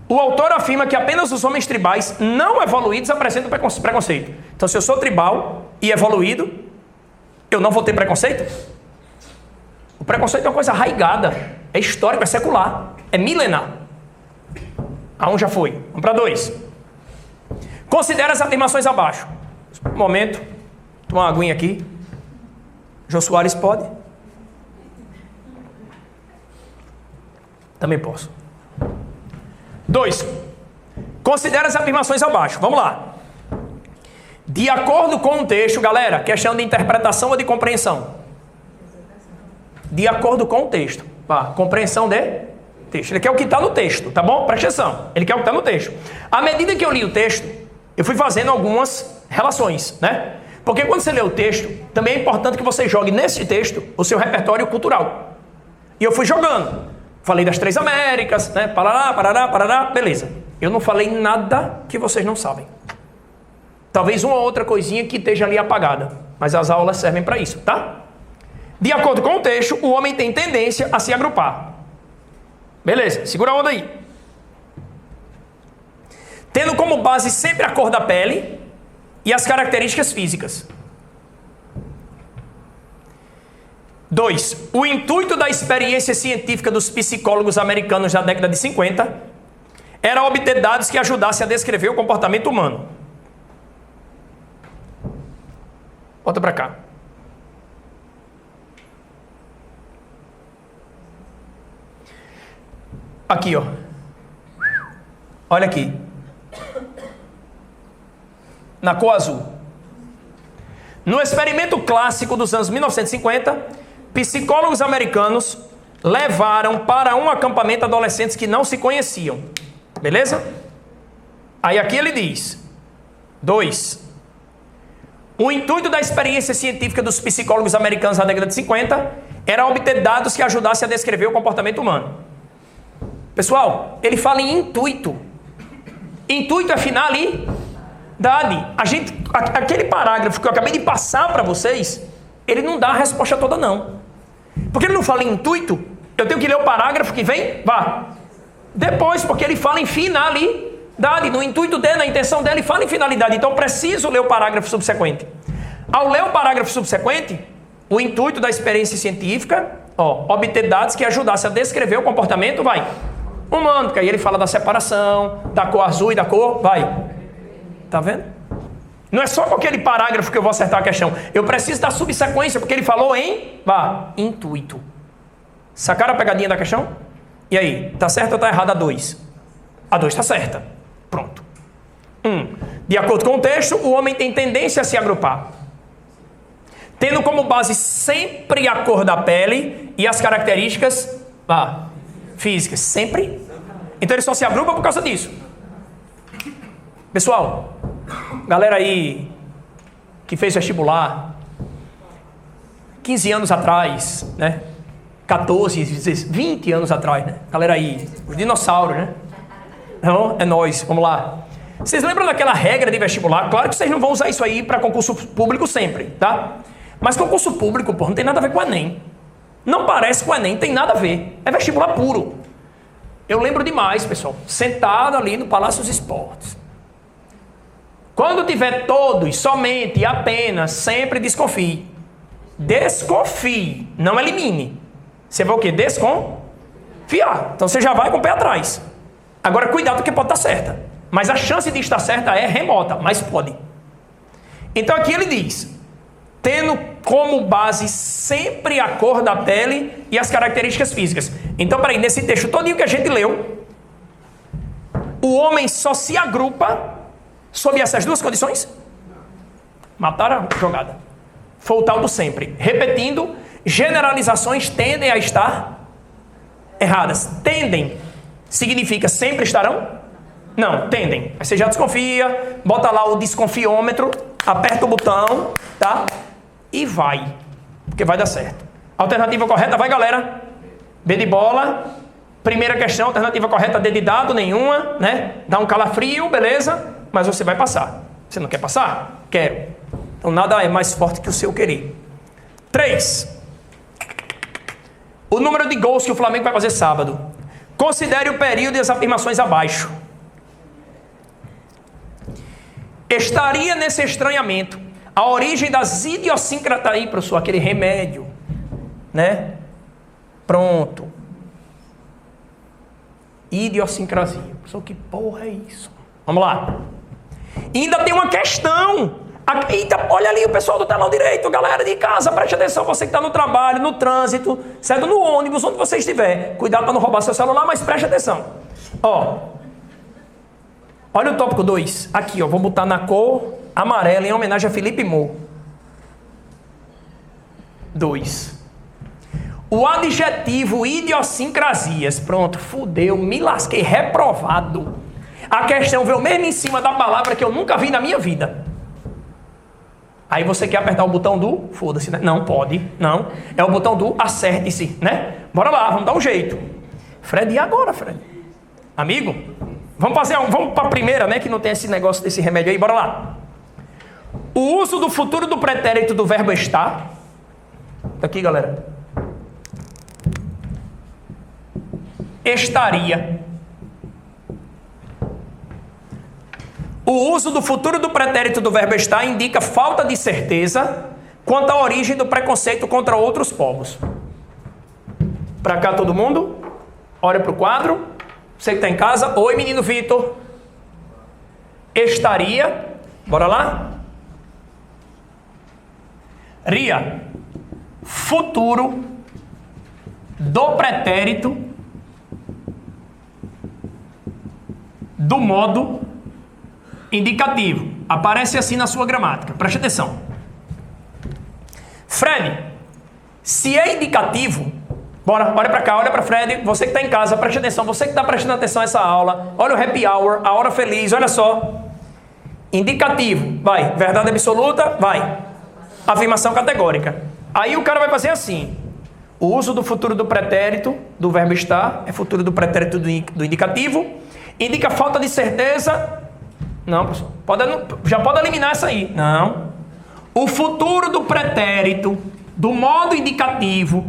S1: O autor afirma que apenas os homens tribais não evoluídos apresentam preconceito. Então, se eu sou tribal e evoluído, eu não vou ter preconceito? O preconceito é uma coisa arraigada, é histórico, é secular, é milenar. A 1 já foi. Vamos para 2. Considera as afirmações abaixo. Um momento, toma uma aguinha aqui. Jô Soares pode? Também posso. 2. Considera as afirmações abaixo. Vamos lá. De acordo com o texto, galera, questão de interpretação ou de compreensão? De acordo com o texto. Compreensão de texto. Ele quer o que está no texto, tá bom? Presta atenção. Ele quer o que está no texto. À medida que eu li o texto, eu fui fazendo algumas relações, né? Porque quando você lê o texto, também é importante que você jogue nesse texto o seu repertório cultural. E eu fui jogando. Falei das 3 Américas, né? Parará, beleza. Eu não falei nada que vocês não sabem. Talvez uma ou outra coisinha que esteja ali apagada. Mas as aulas servem para isso, tá? De acordo com o texto, o homem tem tendência a se agrupar. Beleza, segura a onda aí. Tendo como base sempre a cor da pele e as características físicas. 2. O intuito da experiência científica dos psicólogos americanos da década de 50 era obter dados que ajudassem a descrever o comportamento humano. Volta para cá. Aqui, ó. Olha aqui. Na cor azul. No experimento clássico dos anos 1950... psicólogos americanos levaram para um acampamento adolescentes que não se conheciam. Beleza? Aí aqui ele diz: 2. O intuito da experiência científica dos psicólogos americanos na década de 50 era obter dados que ajudassem a descrever o comportamento humano. Pessoal, ele fala em intuito. Intuito é finalidade. A gente aquele parágrafo que eu acabei de passar para vocês, ele não dá a resposta toda não. Porque ele não fala em intuito, eu tenho que ler o parágrafo que vem, depois, porque ele fala em finalidade, no intuito dele, na intenção dele, ele fala em finalidade, então eu preciso ler o parágrafo subsequente. Ao ler o parágrafo subsequente, o intuito da experiência científica, obter dados que ajudassem a descrever o comportamento, humano, porque aí ele fala da separação, da cor azul e da cor, tá vendo? Não é só com aquele parágrafo que eu vou acertar a questão, eu preciso da subsequência, porque ele falou em, intuito. Sacaram a pegadinha da questão? E aí, tá certo ou tá errada a 2? A 2 tá certa. Pronto. De acordo com o texto, o homem tem tendência a se agrupar, tendo como base sempre a cor da pele e as características físicas. Sempre. Então ele só se agrupa por causa disso. Pessoal, galera aí que fez vestibular 15 anos atrás, né? 14, 20 anos atrás, né? Galera aí, os dinossauros, né? Não, é nóis, vamos lá. Vocês lembram daquela regra de vestibular? Claro que vocês não vão usar isso aí para concurso público sempre, tá? Mas concurso público, não tem nada a ver com o Enem. Não parece com o Enem, tem nada a ver. É vestibular puro. Eu lembro demais, pessoal, sentado ali no Palácio dos Esportes. Quando tiver todos, somente, apenas, sempre desconfie. Desconfie, não elimine. Você vai o quê? Desconfiar. Então você já vai com o pé atrás. Agora cuidado porque pode estar certa. Mas a chance de estar certa é remota, mas pode. Então aqui ele diz, tendo como base sempre a cor da pele e as características físicas. Então, peraí, nesse texto todinho que a gente leu, o homem só se agrupa sob essas duas condições? Mataram a jogada. Foi o tal do sempre. Repetindo, generalizações tendem a estar erradas. Tendem significa sempre estarão? Não, tendem. Aí você já desconfia, bota lá o desconfiômetro, aperta o botão, tá? E vai, porque vai dar certo. Alternativa correta, vai galera. B de bola. Primeira questão, alternativa correta, D de dado, nenhuma, né? Dá um calafrio, beleza? Mas você vai passar. Você não quer passar? Quero. Então nada é mais forte que o seu querer. 3. O número de gols que o Flamengo vai fazer sábado. Considere o período e as afirmações abaixo. Estaria nesse estranhamento a origem das idiosincrasias. Aí, professor, aquele remédio, né? Pronto. Idiosincrasia. Professor, que porra é isso? Vamos lá. E ainda tem uma questão. Eita, olha ali o pessoal do telão direito, galera de casa, preste atenção, você que está no trabalho, no trânsito, saindo no ônibus, onde você estiver. Cuidado para não roubar seu celular, mas preste atenção. Olha o tópico 2. Aqui, vou botar na cor amarela em homenagem a Felipe Moura. 2. O adjetivo idiosincrasias. Pronto, fudeu, me lasquei, reprovado. A questão veio mesmo em cima da palavra que eu nunca vi na minha vida. Aí você quer apertar o botão do foda-se, né? Não pode, não. É o botão do acerte-se, né? Bora lá, vamos dar um jeito. Fred, e agora, Fred? Amigo, vamos para a primeira, né? Que não tem esse negócio desse remédio aí, bora lá. O uso do futuro do pretérito do verbo estar. Tá aqui, galera. Estaria. O uso do futuro do pretérito do verbo estar indica falta de certeza quanto à origem do preconceito contra outros povos. Para cá todo mundo? Olha para o quadro. Você que está em casa. Oi, menino Vitor. Estaria. Bora lá? Ria. Futuro do pretérito do modo indicativo. Aparece assim na sua gramática. Preste atenção. Fred, se é indicativo, bora, olha para cá, olha para Fred, você que está em casa, preste atenção, você que está prestando atenção a essa aula, olha o happy hour, a hora feliz, olha só. Indicativo, vai. Verdade absoluta, vai. Afirmação categórica. Aí o cara vai fazer assim. O uso do futuro do pretérito, do verbo estar, é futuro do pretérito do indicativo, indica falta de certeza. Não, professor. Já pode eliminar essa aí. Não. O futuro do pretérito, do modo indicativo,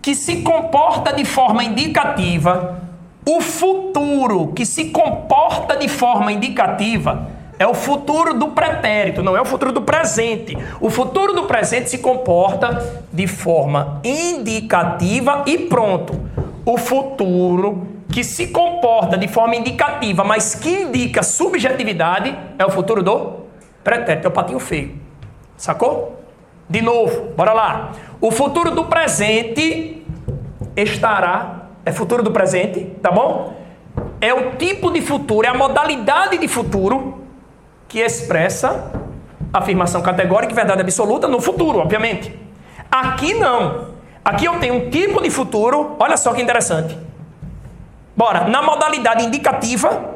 S1: que se comporta de forma indicativa, o futuro que se comporta de forma indicativa é o futuro do pretérito, não é o futuro do presente. O futuro do presente se comporta de forma indicativa e pronto. O futuro que se comporta de forma indicativa, mas que indica subjetividade, é o futuro do pretérito. É o patinho feio. Sacou? De novo, bora lá. O futuro do presente estará... É futuro do presente, tá bom? É o tipo de futuro, é a modalidade de futuro que expressa afirmação categórica e verdade absoluta no futuro, obviamente. Aqui não. Aqui eu tenho um tipo de futuro, olha só que interessante. Bora, na modalidade indicativa,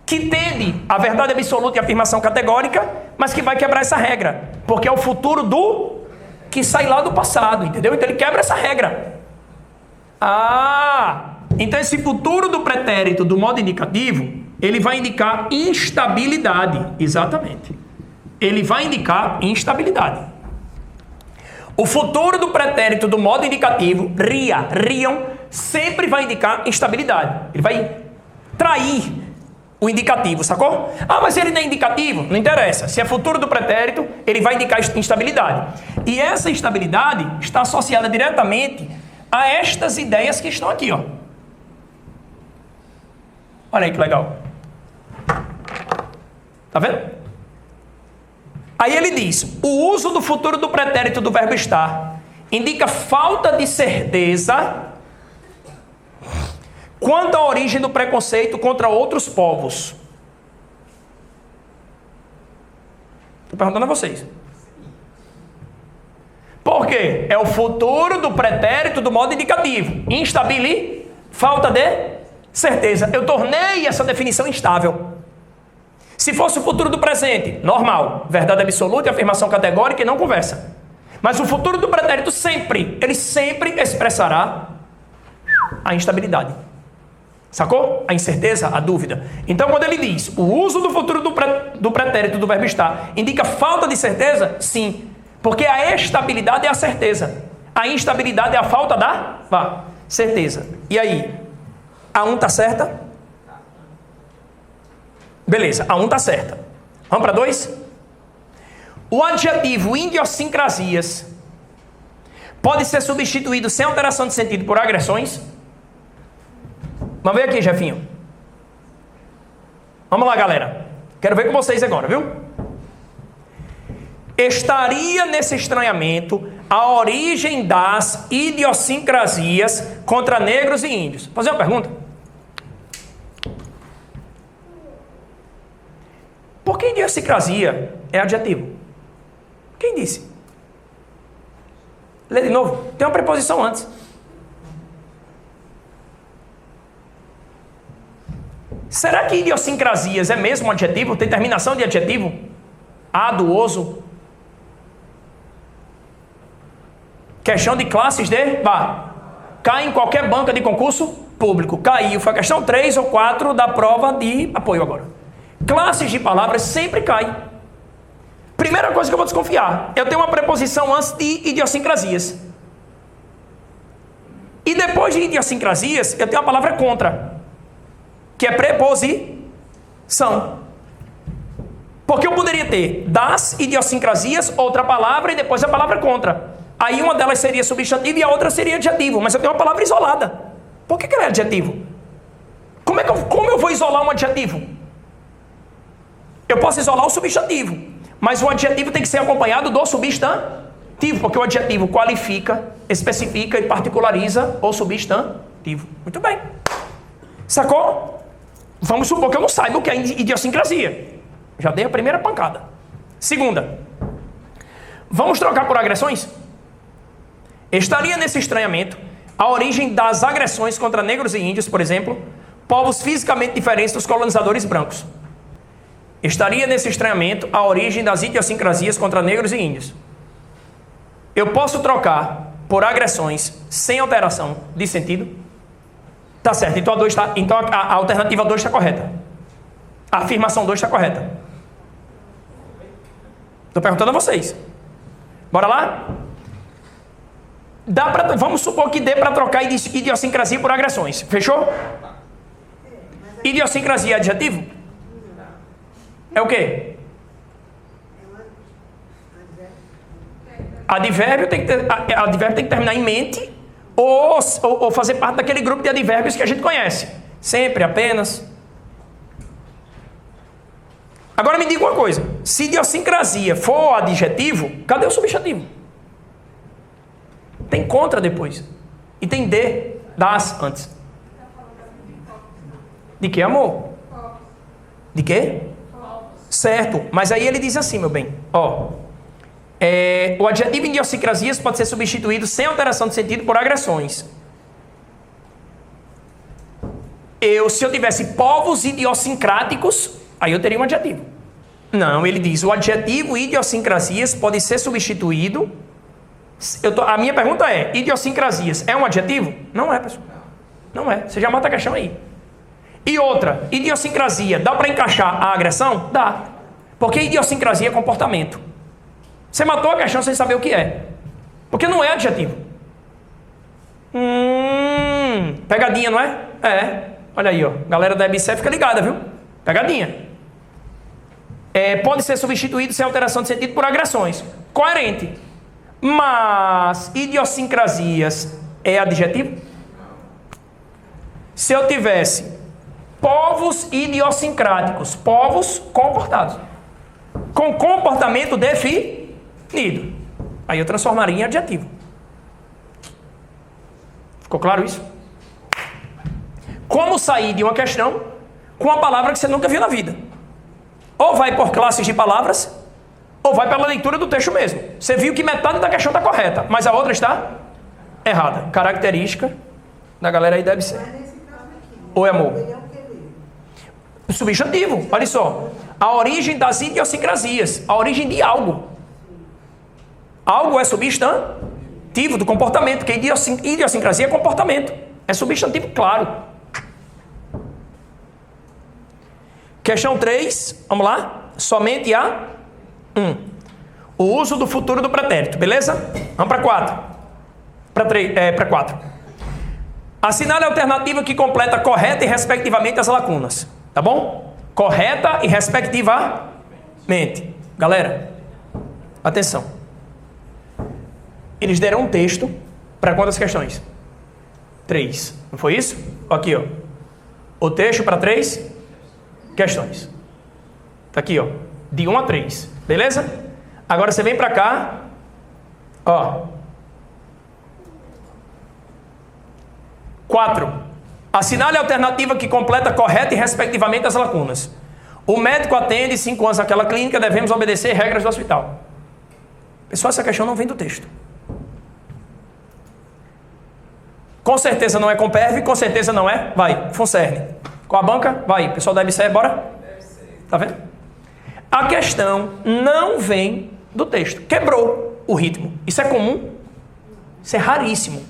S1: que tende a verdade absoluta e a afirmação categórica, mas que vai quebrar essa regra. Porque é o futuro do que sai lá do passado, entendeu? Então ele quebra essa regra. Então esse futuro do pretérito do modo indicativo, ele vai indicar instabilidade. Exatamente. Ele vai indicar instabilidade. O futuro do pretérito do modo indicativo, riam, sempre vai indicar instabilidade. Ele vai trair o indicativo, sacou? Mas ele não é indicativo? Não interessa. Se é futuro do pretérito, ele vai indicar instabilidade. E essa instabilidade está associada diretamente a estas ideias que estão aqui, ó. Olha aí que legal. Tá vendo? Aí ele diz: o uso do futuro do pretérito do verbo estar indica falta de certeza quanto à origem do preconceito contra outros povos. Estou perguntando a vocês. Por quê? É o futuro do pretérito do modo indicativo. Instabili, falta de certeza. Eu tornei essa definição instável. Se fosse o futuro do presente, normal. Verdade absoluta e afirmação categórica e não conversa. Mas o futuro do pretérito ele sempre expressará a instabilidade. Sacou? A incerteza, a dúvida. Então, quando ele diz o uso do futuro do pretérito do verbo estar indica falta de certeza, sim. Porque a estabilidade é a certeza. A instabilidade é a falta da certeza. E aí? A 1 tá certa? Beleza, a 1 tá certa. Vamos para 2? O adjetivo idiosincrasias pode ser substituído sem alteração de sentido por agressões? Vamos ver aqui, Jefinho. Vamos lá, galera. Quero ver com vocês agora, viu? Estaria nesse estranhamento a origem das idiosincrasias contra negros e índios. Vou fazer uma pergunta. Por que idiosincrasia é adjetivo? Quem disse? Lê de novo. Tem uma preposição antes. Será que idiosincrasias é mesmo um adjetivo? Tem terminação de adjetivo? Aduoso? Questão de classes de... Cai em qualquer banca de concurso público. Caiu. Foi a questão 3 ou 4 da prova de apoio agora. Classes de palavras sempre caem. Primeira coisa que eu vou desconfiar. Eu tenho uma preposição antes de idiosincrasias. E depois de idiosincrasias, eu tenho a palavra contra. Que é preposição. Porque eu poderia ter das idiosincrasias, outra palavra e depois a palavra contra. Aí uma delas seria substantivo e a outra seria adjetivo. Mas eu tenho uma palavra isolada. Por que ela é adjetivo? Como eu vou isolar um adjetivo? Eu posso isolar o substantivo. Mas o adjetivo tem que ser acompanhado do substantivo. Porque o adjetivo qualifica, especifica e particulariza o substantivo. Muito bem. Sacou? Vamos supor que eu não saiba o que é idiosincrasia. Já dei a primeira pancada. Segunda. Vamos trocar por agressões? Estaria nesse estranhamento a origem das agressões contra negros e índios, por exemplo, povos fisicamente diferentes dos colonizadores brancos. Estaria nesse estranhamento a origem das idiosincrasias contra negros e índios. Eu posso trocar por agressões sem alteração de sentido? Tá certo, então a alternativa 2 está correta. A afirmação 2 está correta. Estou perguntando a vocês. Bora lá? Vamos supor que dê para trocar idiosincrasia por agressões. Fechou? Idiosincrasia é adjetivo? É o quê? Advérbio tem que terminar em mente ou fazer parte daquele grupo de advérbios que a gente conhece. Sempre, apenas. Agora me diga uma coisa. Se idiosincrasia for adjetivo, cadê o substantivo? Tem contra depois. E tem das antes. De que, amor? De quê? Certo. Mas aí ele diz assim, meu bem. O adjetivo idiosincrasias pode ser substituído sem alteração de sentido por agressões. Se eu tivesse povos idiosincráticos, aí eu teria um adjetivo. Não, ele diz, o adjetivo idiosincrasias pode ser substituído. A minha pergunta é, idiosincrasias é um adjetivo? Não é, pessoal. Não é. Você já mata a questão aí. E outra, idiosincrasia, dá para encaixar a agressão? Dá. Porque idiosincrasia é comportamento. Você matou a questão sem saber o que é. Porque não é adjetivo. Pegadinha, não é? É. Olha aí, ó. Galera da EBC fica ligada, viu? Pegadinha. Pode ser substituído sem alteração de sentido por agressões. Coerente. Mas idiosincrasias é adjetivo? Se eu tivesse povos idiosincráticos, povos comportados, com comportamento definido, aí eu transformaria em adjetivo. Ficou claro isso? Como sair de uma questão com uma palavra que você nunca viu na vida? Ou vai por classes de palavras, ou vai pela leitura do texto mesmo. Você viu que metade da questão está correta, mas a outra está errada. Característica da galera aí deve ser. Oi, amor. O substantivo, olha só. A origem das idiosincrasias, a origem de algo. Algo é substantivo do comportamento, porque idiosincrasia é comportamento. É substantivo, claro. Questão 3, vamos lá. Somente a 1. O uso do futuro do pretérito, beleza? Vamos para 4. Para 4. Assinale a alternativa que completa correta e respectivamente as lacunas. Tá bom? Correta e respectivamente. Galera, atenção. Eles deram um texto para quantas questões? 3. Não foi isso? Aqui, ó. O texto para 3 questões. Tá aqui, ó. De 1 a 3. Beleza? Agora você vem para cá. Ó. 4. Assinale a alternativa que completa correta e respectivamente as lacunas. O médico atende 5 anos naquela clínica, devemos obedecer regras do hospital. Pessoal, essa questão não vem do texto. Com certeza não é Comperv, com certeza não é, vai, Funcerne. Com a banca, vai, pessoal da EBC, bora? Tá vendo? A questão não vem do texto. Quebrou o ritmo. Isso é comum? Isso é raríssimo.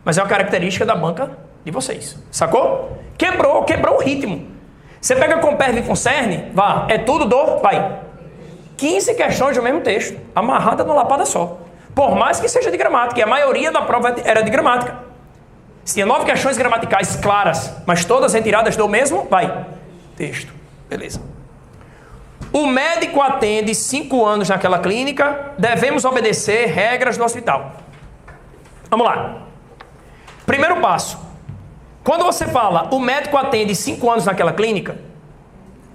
S1: Mas é uma característica da banca de vocês. Sacou? Quebrou o ritmo. Você pega Comperv e Funcerne, vá, é tudo vai. 15 questões do mesmo texto, amarrada numa lapada só. Por mais que seja de gramática, e a maioria da prova era de gramática. Se tinha 9 questões gramaticais claras, mas todas retiradas do mesmo, texto. Beleza. O médico atende 5 anos naquela clínica, devemos obedecer regras do hospital. Vamos lá. Primeiro passo. Quando você fala, o médico atende 5 anos naquela clínica,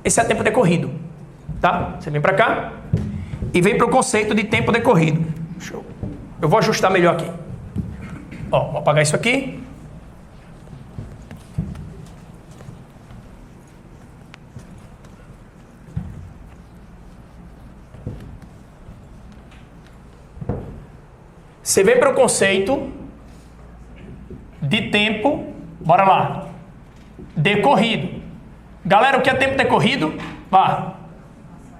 S1: esse é tempo decorrido. Tá? Você vem para cá e vem para o conceito de tempo decorrido. Show. Eu vou ajustar melhor aqui. Ó, vou apagar isso aqui. Você vem para o conceito de tempo, bora lá, decorrido. Galera, o que é tempo decorrido?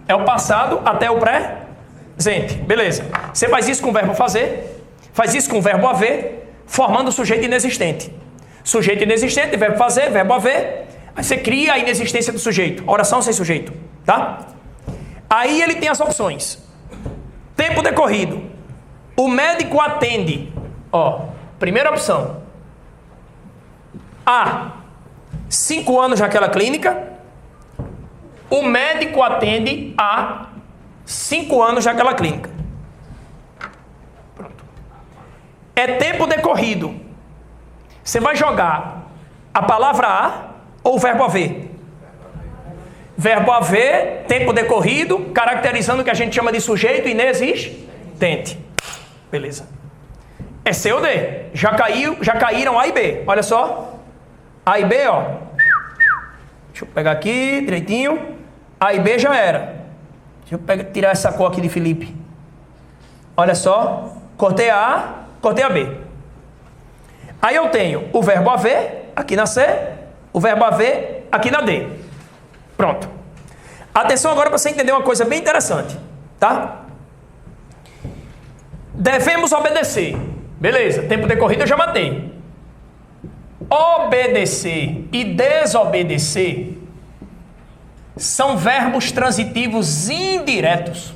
S1: É o passado até o presente. Beleza. Você faz isso com o verbo fazer, faz isso com o verbo haver, formando o sujeito inexistente. Sujeito inexistente, verbo fazer, verbo haver. Aí você cria a inexistência do sujeito. Oração sem sujeito. Tá? Aí ele tem as opções. Tempo decorrido. O médico atende. Ó, primeira opção. A. 5 anos naquela clínica. O médico atende há 5 anos naquela clínica. Pronto. É tempo decorrido. Você vai jogar a palavra a ou o verbo haver? Verbo haver, tempo decorrido, caracterizando o que a gente chama de sujeito inexistente. Beleza. É C ou D. Já caíram A e B. Olha só. A e B, ó. Deixa eu pegar aqui direitinho. A e B já era. Deixa eu tirar essa cor aqui de Felipe. Olha só. Cortei a A, cortei a B. Aí eu tenho o verbo haver aqui na C, o verbo haver aqui na D. Pronto. Atenção agora para você entender uma coisa bem interessante. Tá? Devemos obedecer. Beleza. Tempo decorrido eu já matei. Obedecer e desobedecer são verbos transitivos indiretos.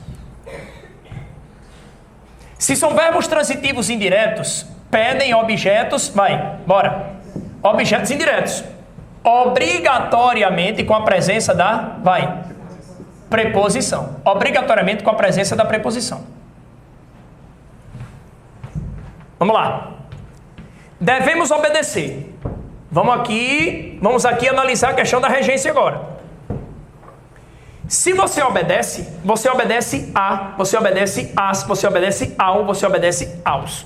S1: Se são verbos transitivos indiretos, pedem objetos, bora. Objetos indiretos. Obrigatoriamente com a presença da, preposição. Obrigatoriamente com a presença da preposição. Vamos lá. Devemos obedecer. Vamos aqui analisar a questão da regência agora. Se você obedece a, você obedece as, você obedece ao, você obedece aos.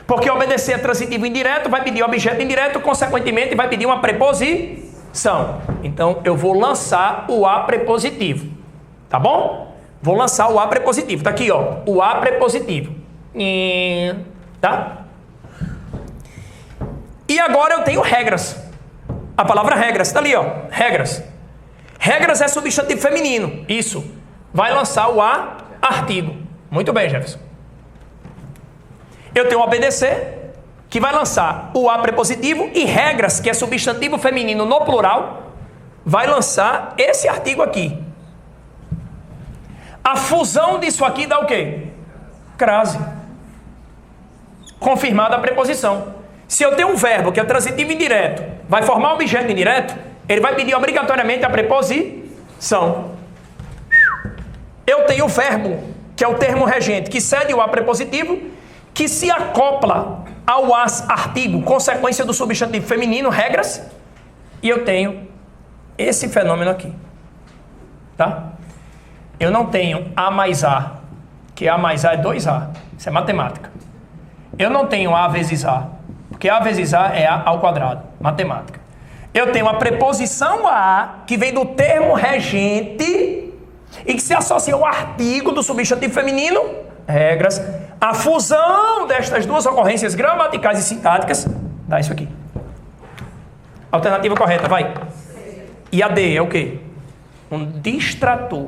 S1: Porque obedecer é transitivo indireto, vai pedir objeto indireto, consequentemente vai pedir uma preposição. Então eu vou lançar o a prepositivo. Tá bom? Vou lançar o a prepositivo. Tá aqui, ó, o a prepositivo. Tá? E agora eu tenho regras. A palavra regras, tá ali, ó, regras. Regras é substantivo feminino. Isso. Vai lançar o a artigo. Muito bem, Jefferson. Eu tenho obedecer, que vai lançar o a prepositivo, e regras, que é substantivo feminino no plural, vai lançar esse artigo aqui. A fusão disso aqui dá o quê? Crase. Confirmada a preposição. Se eu tenho um verbo que é transitivo indireto, vai formar um objeto indireto, ele vai pedir obrigatoriamente a preposição. Eu tenho o verbo, que é o termo regente, que cede o a prepositivo, que se acopla ao as artigo, consequência do substantivo feminino, regras, e eu tenho esse fenômeno aqui. Tá? Eu não tenho a mais a, que a mais a é 2a. Isso é matemática. Eu não tenho a vezes a, porque a vezes a é a ao quadrado. Matemática. Eu tenho a preposição a, que vem do termo regente e que se associa ao artigo do substantivo feminino, regras. A fusão destas duas ocorrências gramaticais e sintáticas dá isso aqui. Alternativa correta, vai. E a D é o quê? Um distrator.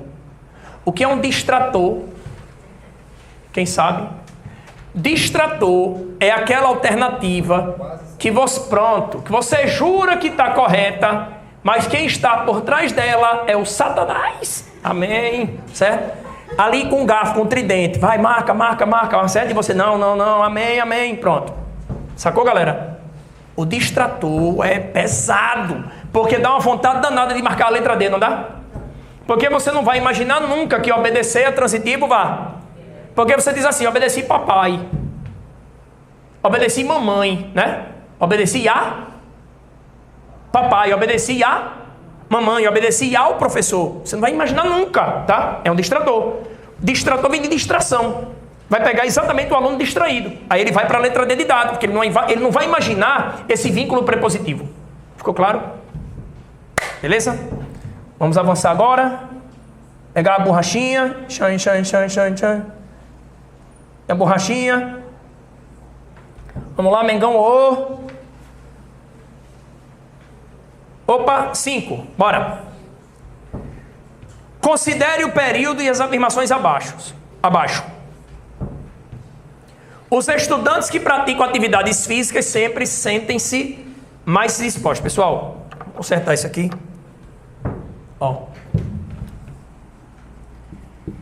S1: O que é um distrator? Quem sabe? Distrator é aquela alternativa que você jura que está correta, mas quem está por trás dela é o Satanás. Amém? Certo? Ali com o garfo, com o tridente. Vai, marca, certo? E você, não, amém, pronto. Sacou, galera? O distrator é pesado, porque dá uma vontade danada de marcar a letra D, não dá? Porque você não vai imaginar nunca que obedecer é transitivo, vá. Porque você diz assim, obedeci papai, obedeci mamãe, né? Obedeci a papai, obedeci a mamãe, obedeci ao professor. Você não vai imaginar nunca, tá? É um distrator. Distrator vem de distração. Vai pegar exatamente o aluno distraído. Aí ele vai para a letra D de dado, porque ele não vai imaginar esse vínculo prepositivo. Ficou claro? Beleza? Vamos avançar agora. Pegar a borrachinha. A borrachinha. Vamos lá, Mengão. Opa, 5. Bora. Considere o período e as afirmações abaixo. Os estudantes que praticam atividades físicas sempre sentem-se mais dispostos. Pessoal, consertar isso aqui. Ó.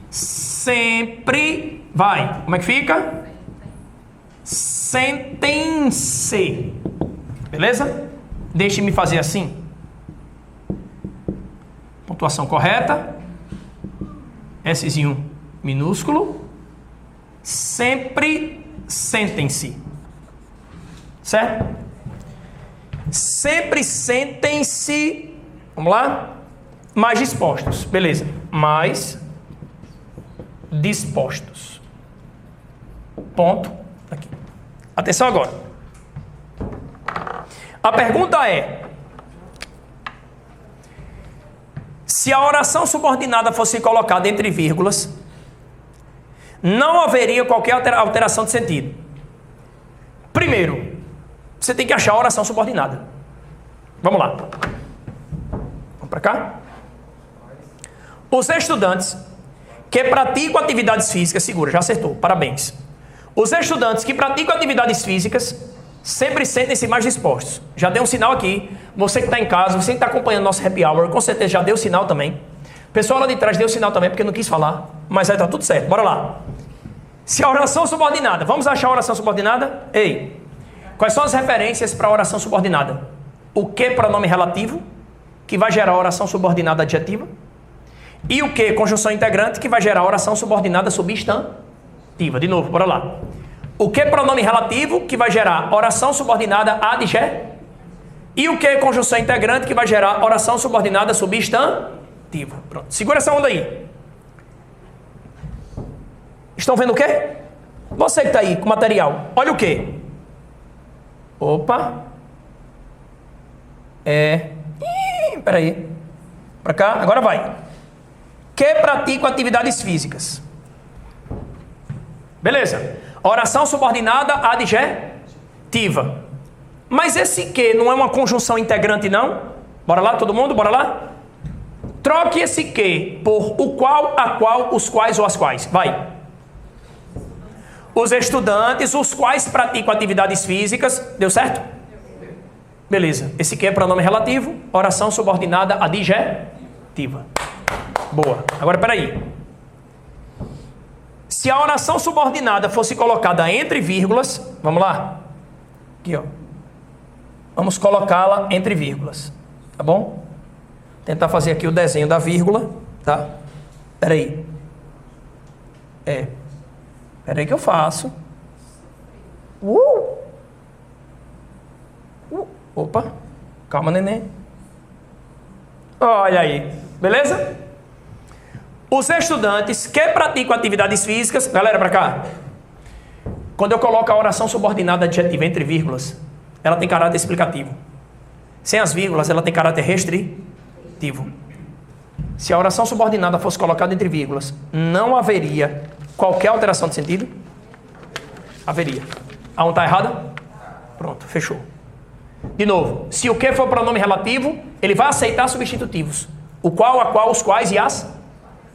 S1: Sempre vai. Como é que fica? Sentem-se. Beleza? Deixe-me fazer assim. Pontuação correta. Szinho minúsculo. Sempre sentem-se. Certo? Sempre sentem-se. Vamos lá? Mais dispostos. Beleza. Mais dispostos. Ponto. Aqui. Atenção agora. A pergunta é: se a oração subordinada fosse colocada entre vírgulas, não haveria qualquer alteração de sentido. Primeiro, você tem que achar a oração subordinada. Vamos lá. Vamos para cá. Os estudantes que praticam atividades físicas, segura, já acertou, parabéns. Os estudantes que praticam atividades físicas sempre sentem-se mais dispostos. Já deu um sinal aqui. Você que está em casa, você que está acompanhando nosso happy hour, com certeza já deu sinal também. O pessoal lá de trás deu sinal também, porque não quis falar. Mas aí está tudo certo, bora lá. Se a oração subordinada, vamos achar a oração subordinada? Ei, quais são as referências para a oração subordinada? O que pronome relativo, que vai gerar a oração subordinada adjetiva? E o que conjunção integrante, que vai gerar a oração subordinada substantiva? De novo, bora lá. O que pronome relativo, que vai gerar oração subordinada adjetiva? E o que conjunção integrante, que vai gerar oração subordinada substantiva? Pronto, segura essa onda aí. Estão vendo o quê? Você que está aí com material, olha o quê? Opa. Peraí. Para cá, agora vai. Que praticam atividades físicas. Beleza. Oração subordinada adjetiva. Mas esse que não é uma conjunção integrante, não? Bora lá, todo mundo? Bora lá? Troque esse que por o qual, a qual, os quais ou as quais. Vai. Os estudantes, os quais praticam atividades físicas. Deu certo? Beleza. Esse que é pronome relativo. Oração subordinada adjetiva. Boa. Agora, peraí. Se a oração subordinada fosse colocada entre vírgulas, vamos lá? Aqui, ó. Vamos colocá-la entre vírgulas, tá bom? Tentar fazer aqui o desenho da vírgula, tá? Peraí. Peraí que eu faço. Opa. Calma, neném. Olha aí. Beleza? Os estudantes que praticam atividades físicas... Galera, para cá. Quando eu coloco a oração subordinada adjetiva entre vírgulas, ela tem caráter explicativo. Sem as vírgulas, ela tem caráter restritivo. Se a oração subordinada fosse colocada entre vírgulas, não haveria qualquer alteração de sentido? Haveria. A 1 está errada? Pronto, fechou. De novo, se o que for pronome relativo, ele vai aceitar substitutivos. O qual, a qual, os quais e as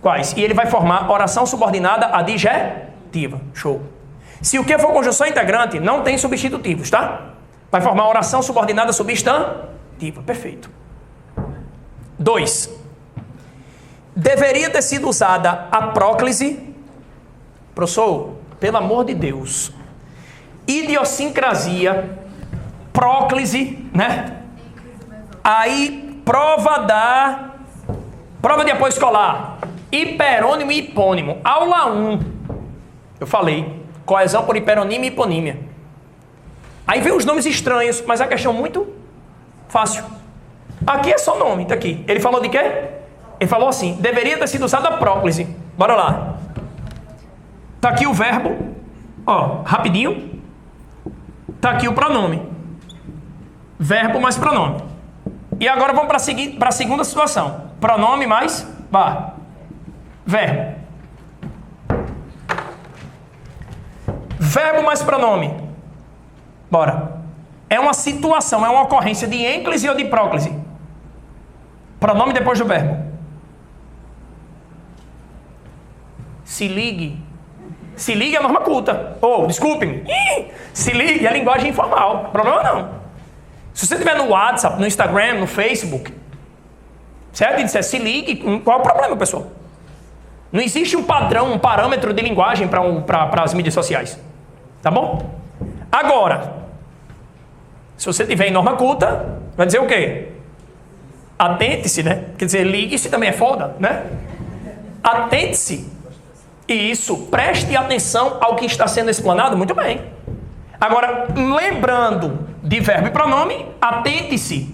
S1: quais. E ele vai formar oração subordinada adjetiva. Show. Se o que for conjunção integrante, não tem substitutivos, tá? Vai formar oração subordinada substantiva. Perfeito. 2. Deveria ter sido usada a próclise. Professor, pelo amor de Deus. Idiosincrasia, próclise, né? Aí, prova de apoio escolar. Hiperônimo e hipônimo. Aula 1. Eu falei. Coesão por hiperonímia e hiponímia. Aí vem os nomes estranhos, mas a questão muito fácil. Aqui é só nome, tá aqui. Ele falou de quê? Ele falou assim, deveria ter sido usada a próclise. Bora lá. Tá aqui o verbo. Ó, rapidinho. Tá aqui o pronome. Verbo mais pronome. E agora vamos para a segunda situação. Pronome mais verbo. Verbo mais pronome. Bora. É uma situação, é uma ocorrência de ênclise ou de próclise? Pronome depois do verbo. Se ligue. Se ligue é norma culta. Desculpe-me. Se ligue é linguagem informal. Problema não. Se você estiver no WhatsApp, no Instagram, no Facebook, certo? E disser, se ligue, qual é o problema, pessoal? Não existe um padrão, um parâmetro de linguagem para as mídias sociais. Tá bom? Agora, se você tiver em norma culta, vai dizer o quê? Atente-se, né? Quer dizer, ligue-se também é foda, né? Atente-se. E isso, preste atenção ao que está sendo explanado, muito bem. Agora, lembrando de verbo e pronome, atente-se.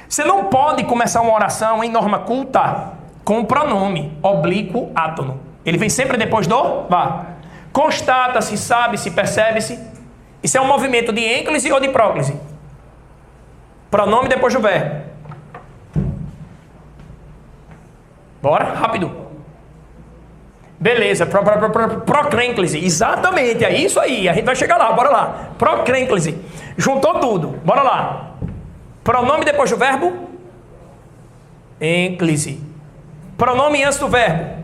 S1: Você não pode começar uma oração em norma culta com o pronome oblíquo átono. Ele vem sempre depois do vá. Constata-se, sabe-se, percebe-se. Isso é um movimento de ênclise ou de próclise? Pronome depois do verbo. Bora? Rápido. Beleza. Procrênclise. Exatamente. É isso aí. A gente vai chegar lá. Bora lá. Procrênclise. Juntou tudo. Bora lá. Pronome depois do verbo? Ênclise. Pronome antes do verbo?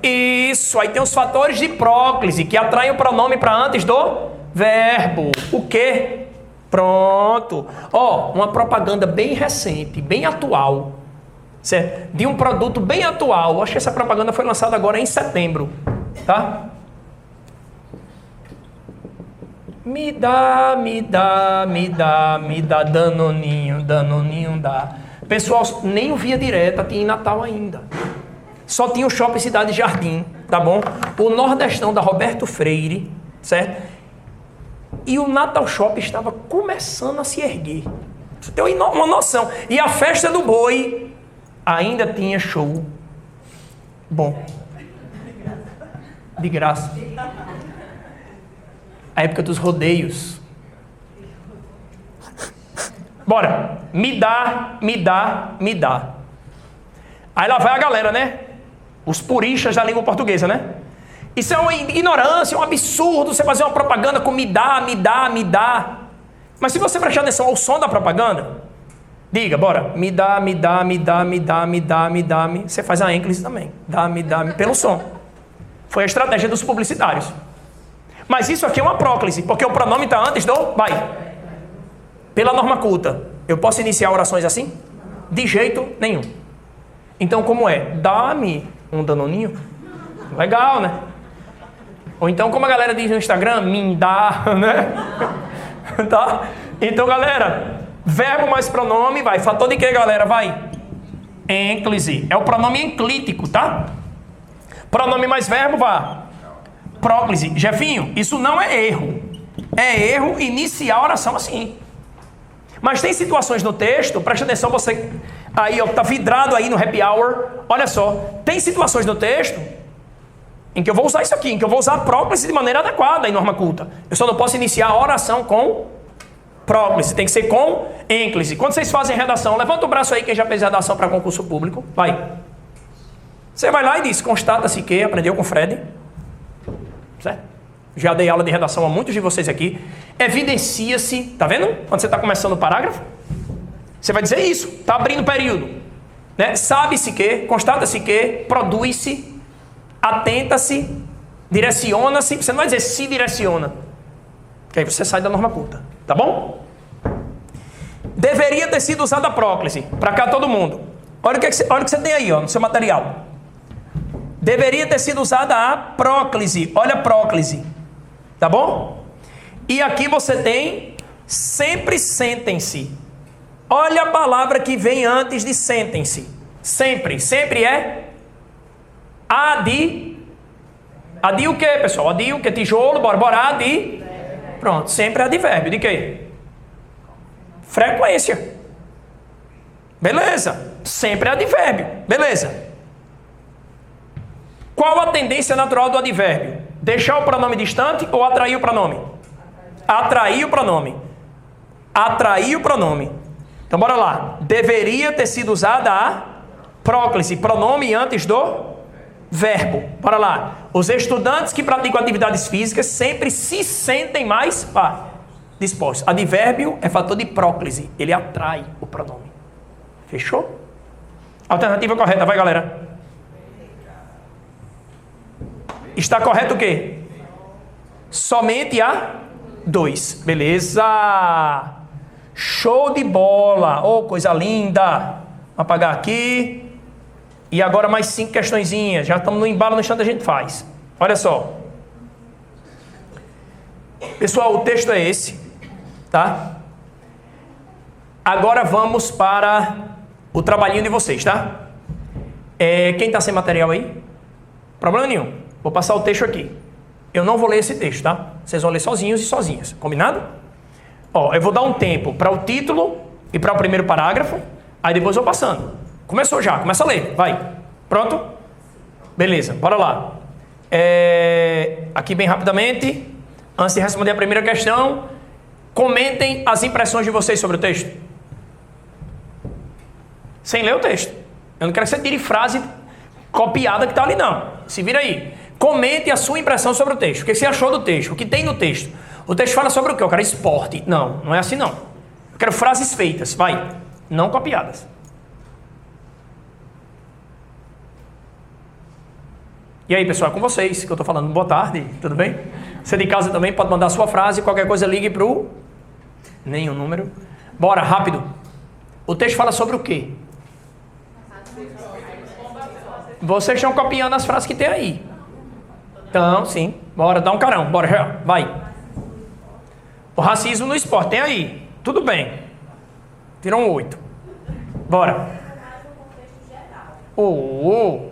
S1: Isso. Aí tem os fatores de próclise que atraem o pronome para antes do verbo. O quê? Pronto. Ó, uma propaganda bem recente, bem atual. Certo? De um produto bem atual. Acho que essa propaganda foi lançada agora em setembro. Tá? Me dá, danoninho, dá. Pessoal, nem o Via Direta tinha em Natal ainda. Só tinha o Shopping Cidade Jardim, tá bom? O Nordestão da Roberto Freire, certo? E o Natal Shop estava começando a se erguer. Você tem uma noção. E a festa do boi ainda tinha show bom. De graça. A época dos rodeios. Bora. Me dá. Aí lá vai a galera, né? Os puristas da língua portuguesa, né? Isso é uma ignorância, um absurdo você fazer uma propaganda com me dá. Mas se você prestar atenção ao som da propaganda, diga, bora. Me dá. Você faz a ênclise também. Me dá, pelo som. Foi a estratégia dos publicitários. Mas isso aqui é uma próclise, porque o pronome está antes do vai. Pela norma culta, eu posso iniciar orações assim? De jeito nenhum. Então, como é? Dá-me um danoninho? Legal, né? Ou então, como a galera diz no Instagram, me dá, né? Tá? Então, galera, verbo mais pronome, vai. Fator de quê, galera? Vai. Ênclise. É o pronome enclítico, tá? Pronome mais verbo, vá. Próclise. Jefinho, isso não é erro. É erro iniciar a oração assim. Mas tem situações no texto, presta atenção, você aí, ó, tá vidrado aí no happy hour. Olha só, tem situações no texto em que eu vou usar isso aqui, em que eu vou usar a próclise de maneira adequada em norma culta. Eu só não posso iniciar a oração com próclise, tem que ser com ênclise. Quando vocês fazem redação, levanta o braço aí quem já fez redação para concurso público, vai. Você vai lá e diz, constata-se que, aprendeu com o Fred, certo? Já dei aula de redação a muitos de vocês aqui. Evidencia-se, tá vendo? Quando você está começando o parágrafo, você vai dizer isso, está abrindo o período, né? Sabe-se que, constata-se que, produz-se, atenta-se, direciona-se. Você não vai dizer se direciona, que aí você sai da norma culta, tá bom? Deveria ter sido usada a próclise. Para cá todo mundo. Olha o que você tem aí, ó, no seu material. Deveria ter sido usada a próclise. Olha a próclise. Tá bom? E aqui você tem sempre sentem-se. Olha a palavra que vem antes de sentem-se. Sempre. Sempre é adi. Adi o quê, pessoal? Adi o quê? Tijolo, bora. Adi. Pronto. Sempre é advérbio. De quê? Frequência. Beleza. Sempre é advérbio. Beleza. Qual a tendência natural do advérbio? Deixar o pronome distante ou atrair o pronome? Atrair o pronome. Atrair o pronome. Então, bora lá. Deveria ter sido usada a próclise, pronome antes do verbo. Bora lá. Os estudantes que praticam atividades físicas sempre se sentem mais dispostos. Advérbio é fator de próclise. Ele atrai o pronome. Fechou? Alternativa correta. Vai, galera. Está correto o quê? Somente a 2. Beleza. Show de bola! Oh, coisa linda! Vou apagar aqui. E agora mais 5 questõezinhas. Já estamos no embalo, no instante a gente faz. Olha só. Pessoal, o texto é esse, tá? Agora vamos para o trabalhinho de vocês, tá? Quem está sem material aí? Problema nenhum. Vou passar o texto aqui. Eu não vou ler esse texto, tá? Vocês vão ler sozinhos e sozinhas. Combinado? Ó, eu vou dar um tempo para o título e para o primeiro parágrafo. Aí depois eu vou passando. Começou já. Começa a ler. Vai. Pronto? Beleza. Bora lá. Aqui bem rapidamente. Antes de responder a primeira questão, comentem as impressões de vocês sobre o texto. Sem ler o texto. Eu não quero que você tire frase copiada que está ali, não. Se vira aí. Comente a sua impressão sobre o texto. O que você achou do texto? O que tem no texto? O texto fala sobre o quê? Eu quero esporte. Não, não é assim não. Eu quero frases feitas. Vai. Não copiadas. E aí, pessoal, é com vocês que eu estou falando. Boa tarde, tudo bem? Você de casa também pode mandar a sua frase. Qualquer coisa, ligue para o... Nenhum número. Bora, rápido. O texto fala sobre o quê? Vocês estão copiando as frases que tem aí. Então, sim. Bora, dá um carão. Bora, já. Vai. O racismo no esporte. Tem aí. Tudo bem. Tirou um 8. Bora. O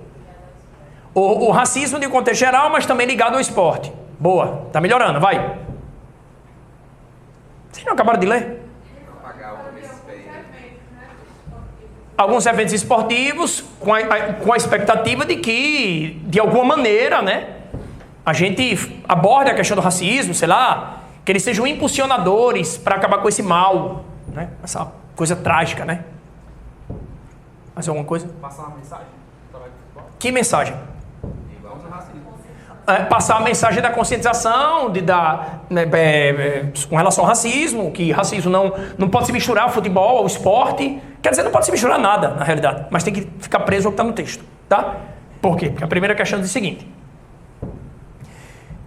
S1: racismo de contexto geral, mas também ligado ao esporte. Boa. Tá melhorando. Vai. Vocês não acabaram de ler? Alguns eventos esportivos com a expectativa de que, de alguma maneira, né, a gente aborde a questão do racismo, sei lá, que eles sejam impulsionadores para acabar com esse mal, né, essa coisa trágica, né? Mais alguma coisa?
S3: Passar uma mensagem?
S1: Que mensagem? Passar a mensagem da conscientização, com relação ao racismo, que racismo não pode se misturar ao futebol, ao esporte. Quer dizer, não pode se misturar nada, na realidade, mas tem que ficar preso ao que está no texto, tá? Por quê? Porque a primeira questão diz o seguinte: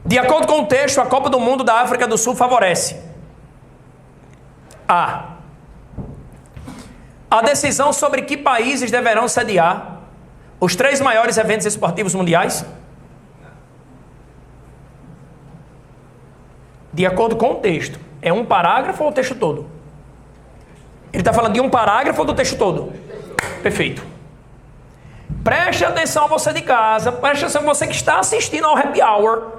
S1: de acordo com o texto, a Copa do Mundo da África do Sul favorece a decisão sobre que países deverão sediar os 3 maiores eventos esportivos mundiais. De acordo com o texto. É um parágrafo ou o texto todo? Ele está falando de um parágrafo ou do texto todo? Perfeito. Preste atenção você de casa, preste atenção você que está assistindo ao Happy Hour.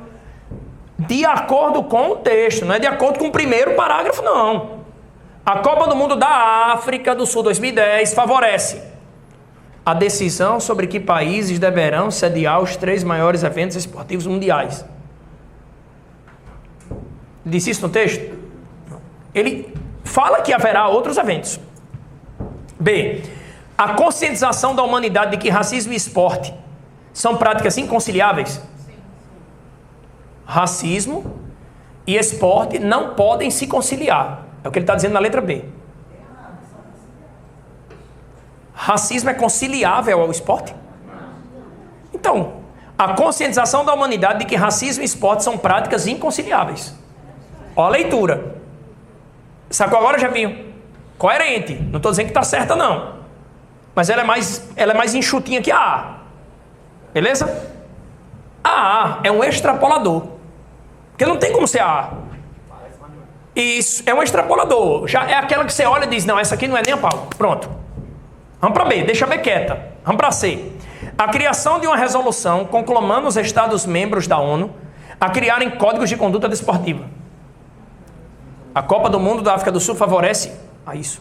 S1: De acordo com o texto, não é de acordo com o primeiro parágrafo, não. A Copa do Mundo da África do Sul 2010 favorece a decisão sobre que países deverão sediar os 3 maiores eventos esportivos mundiais. Disse isso no texto? Ele fala que haverá outros eventos. B. A conscientização da humanidade de que racismo e esporte são práticas inconciliáveis. Racismo e esporte não podem se conciliar. É o que ele está dizendo na letra B. Racismo é conciliável ao esporte? Então, a conscientização da humanidade de que racismo e esporte são práticas inconciliáveis. Ó a leitura. Sacou agora, Jefinho? Coerente. Não estou dizendo que está certa, não. Mas ela é mais enxutinha que a A. Beleza? A A é um extrapolador. Porque não tem como ser a A. Isso, é um extrapolador. Já é aquela que você olha e diz, não, essa aqui não é nem a pau. Pronto. Vamos para B, deixa a B quieta. Vamos para C. A criação de uma resolução conclamando os Estados-membros da ONU a criarem códigos de conduta desportiva. A Copa do Mundo da África do Sul favorece a isso.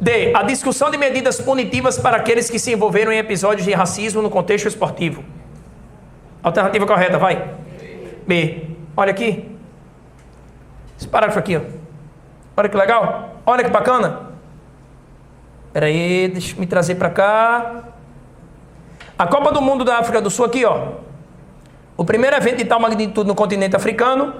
S1: D. A discussão de medidas punitivas para aqueles que se envolveram em episódios de racismo no contexto esportivo. Alternativa correta, vai. B. Olha aqui. Esse parágrafo aqui, ó. Olha que legal. Olha que bacana. Espera aí, deixa eu me trazer para cá. A Copa do Mundo da África do Sul aqui, ó. O primeiro evento de tal magnitude no continente africano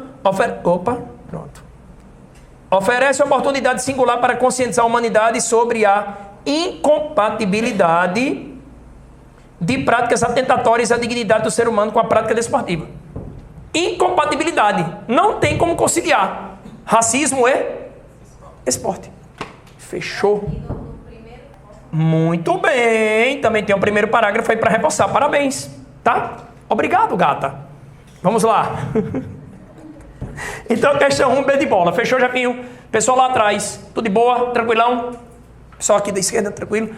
S1: oferece oportunidade singular para conscientizar a humanidade sobre a incompatibilidade de práticas atentatórias à dignidade do ser humano com a prática desportiva. Incompatibilidade. Não tem como conciliar racismo e esporte. Fechou?
S2: E do primeiro.
S1: Muito bem. Também tem o primeiro parágrafo aí para reforçar. Parabéns. Tá? Obrigado, gata. Vamos lá. Então, questão 1, B de bola. Fechou, Jefinho? Pessoal lá atrás, tudo de boa? Tranquilão? Pessoal aqui da esquerda, tranquilo?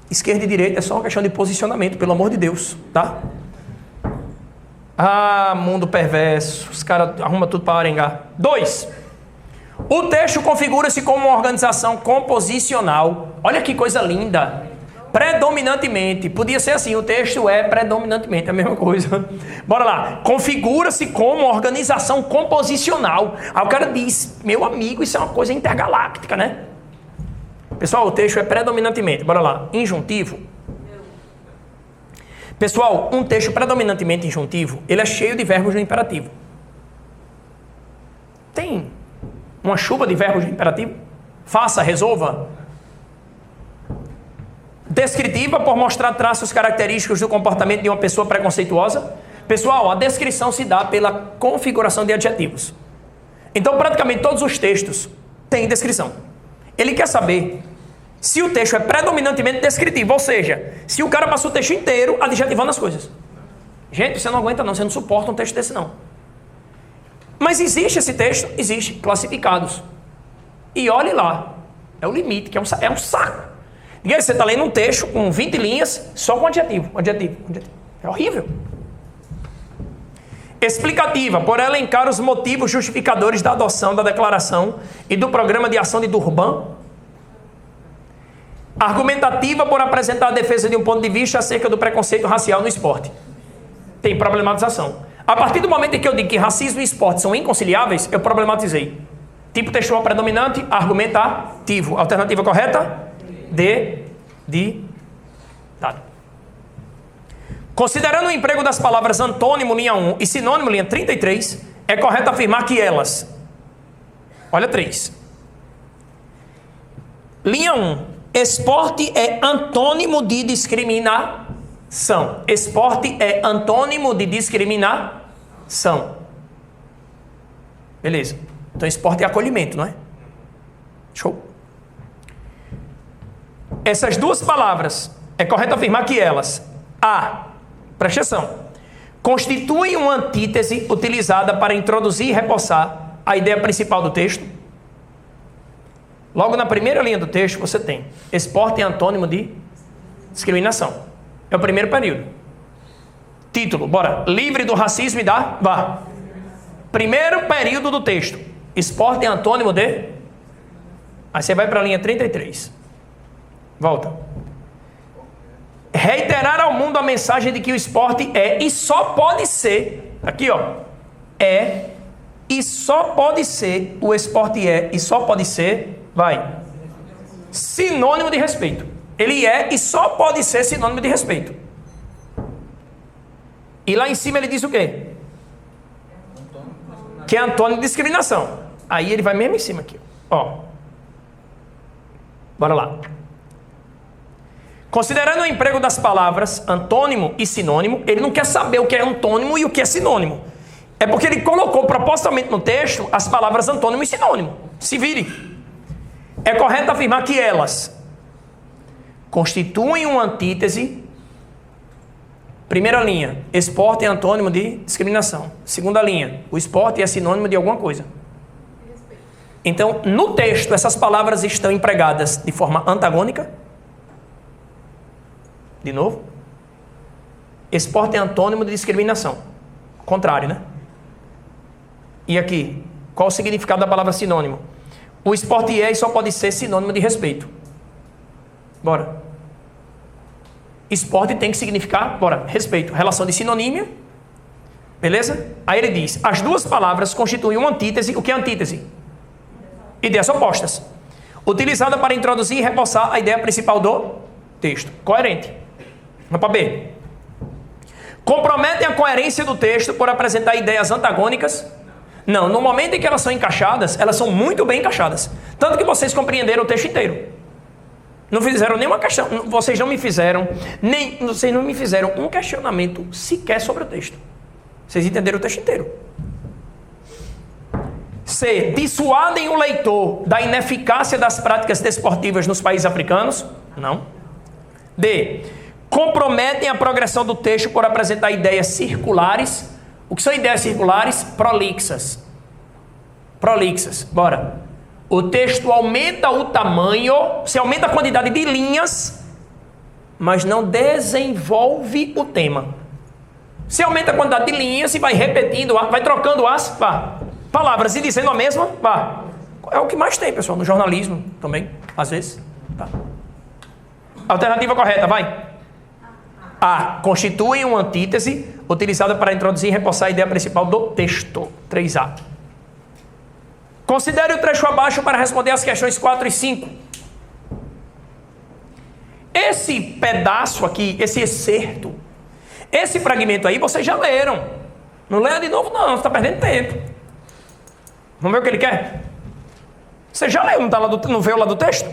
S1: Esquerda e direita é só uma questão de posicionamento, pelo amor de Deus, tá? Ah, mundo perverso. Os caras arrumam tudo para arengar. 2. O texto configura-se como uma organização composicional. Olha que coisa linda. Predominantemente. Podia ser assim, o texto é predominantemente a mesma coisa. Bora lá. Configura-se como uma organização composicional. Aí o cara diz, meu amigo, isso é uma coisa intergaláctica, né? Pessoal, o texto é predominantemente. Bora lá. Injuntivo. Pessoal, um texto predominantemente injuntivo, ele é cheio de verbos no imperativo. Tem uma chuva de verbos no imperativo? Faça, resolva. Descritiva, por mostrar traços característicos do comportamento de uma pessoa preconceituosa. Pessoal, a descrição se dá pela configuração de adjetivos. Então, praticamente todos os textos têm descrição. Ele quer saber se o texto é predominantemente descritivo, ou seja, se o cara passou o texto inteiro adjetivando as coisas. Gente, você não aguenta não, você não suporta um texto desse não. Mas existe esse texto? Existe, classificados. E olhe lá, é o limite, que é um saco. Diga aí, você está lendo um texto com 20 linhas, só com adjetivo. É horrível. Explicativa, por elencar os motivos justificadores da adoção da declaração e do programa de ação de Durban. Argumentativa, por apresentar a defesa de um ponto de vista acerca do preconceito racial no esporte. Tem problematização. A partir do momento em que eu digo que racismo e esporte são inconciliáveis, eu problematizei. Tipo textual predominante, argumentativo. Alternativa correta? De dado. Considerando o emprego das palavras antônimo, linha 1, e sinônimo, linha 33, é correto afirmar que elas... Olha 3. Linha 1. Esporte é antônimo de discriminação. Esporte é antônimo de discriminação. Beleza. Então, esporte é acolhimento, não é? Show. Essas duas palavras, é correto afirmar que elas, preste atenção, constituem uma antítese utilizada para introduzir e reforçar a ideia principal do texto. Logo na primeira linha do texto você tem esporte é antônimo de discriminação. É o primeiro período. Título, bora. Livre do racismo e da... Primeiro período do texto. Esporte é antônimo de... Aí você vai para a linha 33. Volta. Reiterar ao mundo a mensagem de que o esporte é e só pode ser... Aqui, ó. É e só pode ser... O esporte é e só pode ser... Vai. Sinônimo de respeito. Ele é e só pode ser sinônimo de respeito. E lá em cima ele diz o quê? Que é antônimo de discriminação. Aí ele vai mesmo em cima aqui. Ó. Bora lá. Considerando o emprego das palavras antônimo e sinônimo, ele não quer saber o que é antônimo e o que é sinônimo. É porque ele colocou propositalmente no texto as palavras antônimo e sinônimo. Se vire. É correto afirmar que elas constituem uma antítese. Primeira linha, esporte é antônimo de discriminação. Segunda linha, o esporte é sinônimo de alguma coisa. Então, no texto, essas palavras estão empregadas de forma antagônica. De novo. Esporte é antônimo de discriminação. Contrário, né? E aqui, qual o significado da palavra sinônimo? O esporte é e só pode ser sinônimo de respeito. Bora. Esporte tem que significar, bora, respeito. Relação de sinonímia. Beleza? Aí ele diz, as duas palavras constituem uma antítese. O que é antítese? Ideias opostas. Utilizada para introduzir e reforçar a ideia principal do texto. Coerente. Vamos para B. Comprometem a coerência do texto por apresentar ideias antagônicas. Não, no momento em que elas são encaixadas, elas são muito bem encaixadas. Tanto que vocês compreenderam o texto inteiro. Não fizeram nenhuma questão, vocês não me fizeram um questionamento sequer sobre o texto. Vocês entenderam o texto inteiro. C. Dissuadem o leitor da ineficácia das práticas desportivas nos países africanos? Não. D. Comprometem a progressão do texto por apresentar ideias circulares. O que são ideias circulares? Prolixas. Prolixas. Bora. O texto aumenta o tamanho, se aumenta a quantidade de linhas, mas não desenvolve o tema. Se aumenta a quantidade de linhas e vai repetindo, vai trocando as palavras e dizendo a mesma, é o que mais tem, pessoal, no jornalismo também, às vezes. Tá. Alternativa correta, vai. A. Constitui uma antítese utilizada para introduzir e reforçar a ideia principal do texto. 3A. Considere o trecho abaixo para responder às questões 4 e 5. Esse pedaço aqui, esse excerto, esse fragmento aí, vocês já leram. Não leia de novo, não, você está perdendo tempo. Vamos ver o que ele quer? Você já leu, não veio lá do texto?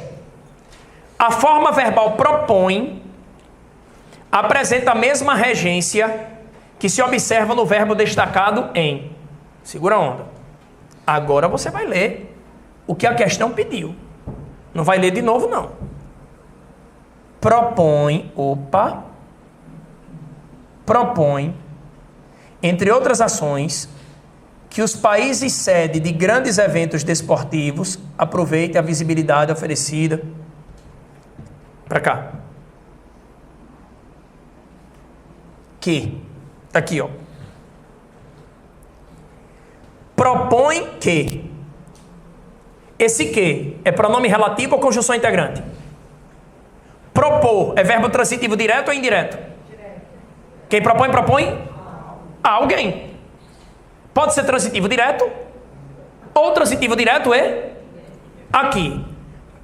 S1: A forma verbal propõe, apresenta a mesma regência que se observa no verbo destacado em. Segura a onda. Agora você vai ler o que a questão pediu. Não vai ler de novo, não. Propõe, entre outras ações, que os países sede de grandes eventos desportivos aproveitem a visibilidade oferecida. Para cá. Que. Tá aqui, ó. Propõe que. Esse que é pronome relativo ou conjunção integrante? Propor é verbo transitivo direto ou indireto? Direto. Quem propõe, propõe? A alguém. Pode ser transitivo direto ou transitivo direto é aqui.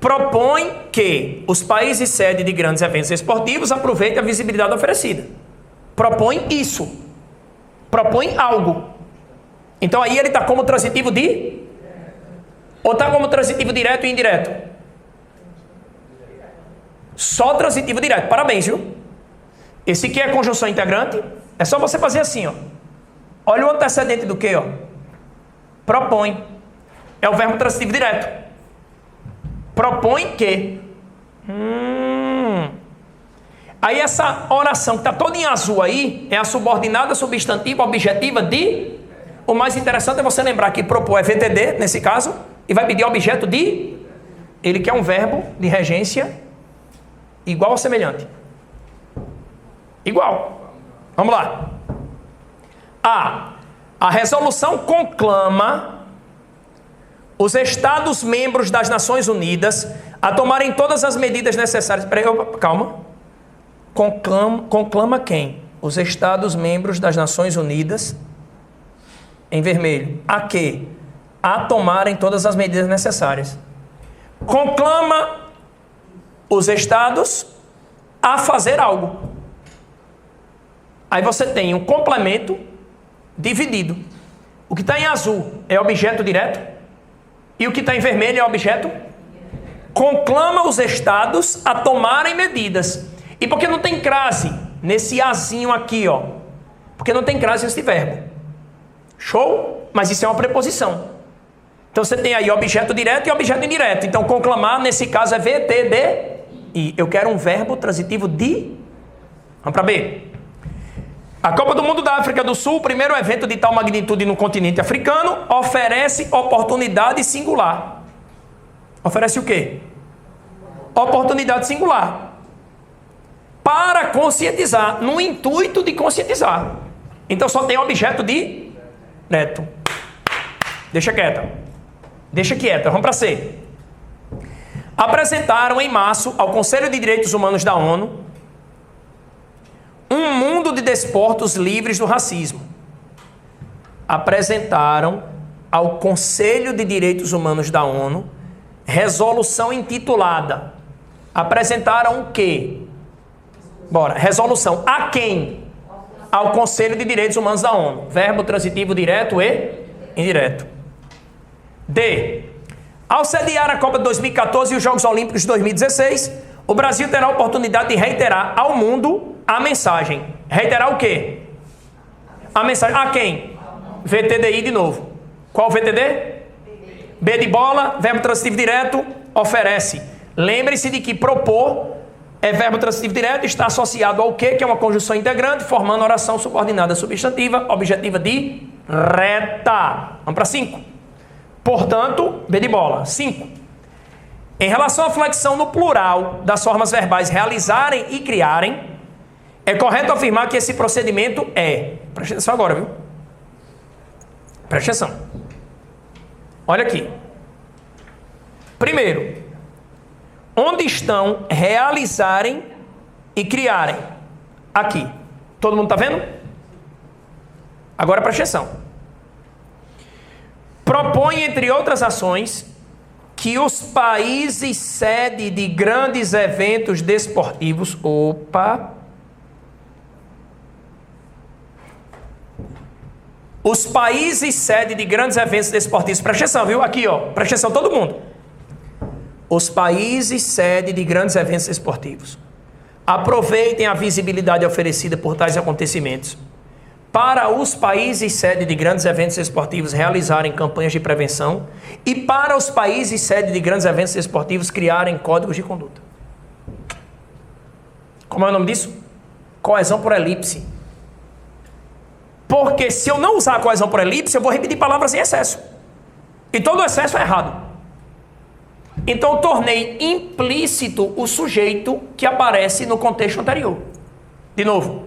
S1: Propõe que os países sede de grandes eventos esportivos aproveitem a visibilidade oferecida. Propõe isso. Propõe algo. Então aí ele está como transitivo de? Ou está como transitivo direto e indireto? Só transitivo direto. Parabéns, viu? Esse que é conjunção integrante. É só você fazer assim, ó. Olha o antecedente do que, ó. Propõe. É o verbo transitivo direto. Propõe que. Aí essa oração que está toda em azul aí é a subordinada substantiva objetiva de. O mais interessante é você lembrar que propor é VTD, nesse caso, e vai pedir objeto de. Ele quer um verbo de regência igual ou semelhante. Igual. Vamos lá. A resolução conclama os Estados membros das Nações Unidas a tomarem todas as medidas necessárias. Calma. Conclama quem? Os Estados membros das Nações Unidas, em vermelho. A quê? A tomarem todas as medidas necessárias. Conclama os Estados a fazer algo. Aí você tem um complemento dividido. O que está em azul é objeto direto e o que está em vermelho é objeto. Conclama os Estados a tomarem medidas. E por que não tem crase nesse azinho aqui, ó? Porque não tem crase nesse verbo. Show? Mas isso é uma preposição. Então você tem aí objeto direto e objeto indireto. Então conclamar nesse caso é VTDI. Eu quero um verbo transitivo de. Vamos para B. A Copa do Mundo da África do Sul, primeiro evento de tal magnitude no continente africano, oferece oportunidade singular. Oferece o quê? Oportunidade singular. Para conscientizar, no intuito de conscientizar. Então só tem objeto de neto. Deixa quieta. Deixa quieta, vamos para C. Apresentaram em março ao Conselho de Direitos Humanos da ONU um mundo de desportos livres do racismo. Apresentaram ao Conselho de Direitos Humanos da ONU resolução intitulada. Apresentaram o quê? Bora, resolução. A quem? Ao Conselho de Direitos Humanos da ONU. Verbo transitivo direto e indireto. D. Ao sediar a Copa de 2014 e os Jogos Olímpicos de 2016, o Brasil terá a oportunidade de reiterar ao mundo a mensagem. Reiterar o quê? A mensagem. A quem? VTDI de novo. Qual VTD? B de bola, verbo transitivo direto, oferece. Lembre-se de que propor é verbo transitivo direto, está associado ao que é uma conjunção integrante, formando oração subordinada substantiva, objetiva direta. Vamos para 5. Portanto, B de bola. 5. Em relação à flexão no plural das formas verbais realizarem e criarem, é correto afirmar que esse procedimento é... Presta atenção agora, viu? Presta atenção. Olha aqui. Primeiro, onde estão realizarem e criarem? Aqui. Todo mundo está vendo? Agora presta atenção. Propõe, entre outras ações, que os países sede de grandes eventos desportivos... Os países sede de grandes eventos desportivos... Presta atenção, viu? Aqui, ó. Presta atenção, todo mundo. Os países sede de grandes eventos esportivos aproveitem a visibilidade oferecida por tais acontecimentos para os países sede de grandes eventos esportivos realizarem campanhas de prevenção e para os países sede de grandes eventos esportivos criarem códigos de conduta. Como é o nome disso? Coesão por elipse. Porque se eu não usar a coesão por elipse, eu vou repetir palavras em excesso. E todo excesso é errado. Então eu tornei implícito o sujeito que aparece no contexto anterior. De novo.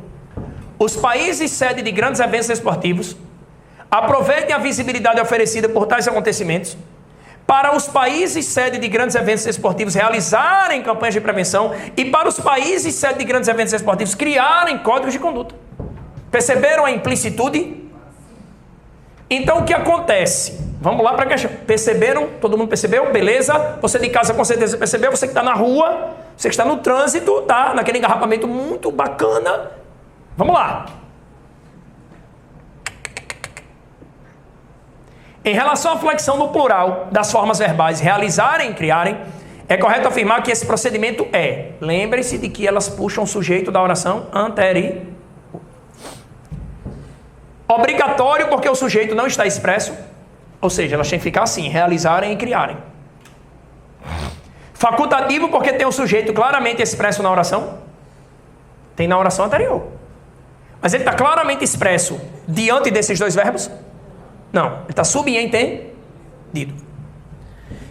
S1: Os países sede de grandes eventos esportivos aproveitem a visibilidade oferecida por tais acontecimentos para os países sede de grandes eventos esportivos realizarem campanhas de prevenção e para os países sede de grandes eventos esportivos criarem códigos de conduta. Perceberam a implicitude? Então o que acontece? Vamos lá para a questão. Perceberam? Todo mundo percebeu? Beleza? Você de casa com certeza percebeu? Você que está na rua, você que está no trânsito, tá? Naquele engarrafamento muito bacana. Vamos lá. Em relação à flexão no plural das formas verbais realizarem e criarem, é correto afirmar que esse procedimento é. Lembre-se de que elas puxam o sujeito da oração anterior. Obrigatório porque o sujeito não está expresso, ou seja, elas têm que ficar assim, realizarem e criarem. Facultativo porque tem o sujeito claramente expresso na oração, tem na oração anterior. Mas ele está claramente expresso diante desses dois verbos? Não, ele está subentendido.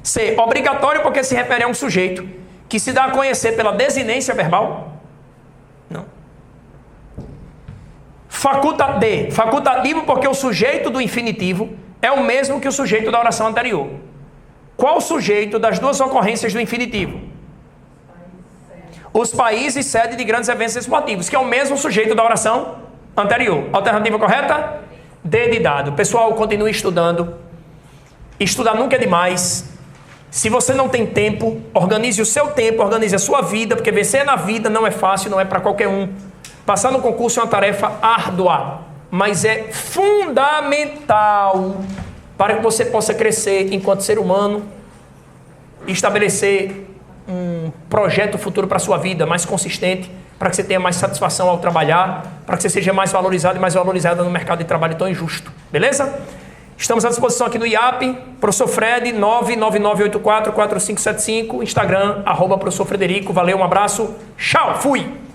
S1: C, obrigatório porque se refere a um sujeito que se dá a conhecer pela desinência verbal? Não. D, facultativo porque o sujeito do infinitivo é o mesmo que o sujeito da oração anterior. Qual o sujeito das duas ocorrências do infinitivo? Os países sede de grandes eventos esportivos, que é o mesmo sujeito da oração anterior. Alternativa correta? D de dado. Pessoal, continue estudando. Estudar nunca é demais. Se você não tem tempo, organize o seu tempo, organize a sua vida, porque vencer na vida não é fácil, não é para qualquer um. Passar no concurso é uma tarefa árdua, mas é fundamental para que você possa crescer enquanto ser humano e estabelecer um projeto futuro para a sua vida mais consistente, para que você tenha mais satisfação ao trabalhar, para que você seja mais valorizado e mais valorizada no mercado de trabalho tão injusto. Beleza? Estamos à disposição aqui no IAP, professor Fred, 999844575, Instagram, @professor Frederico. Valeu, um abraço, tchau, fui!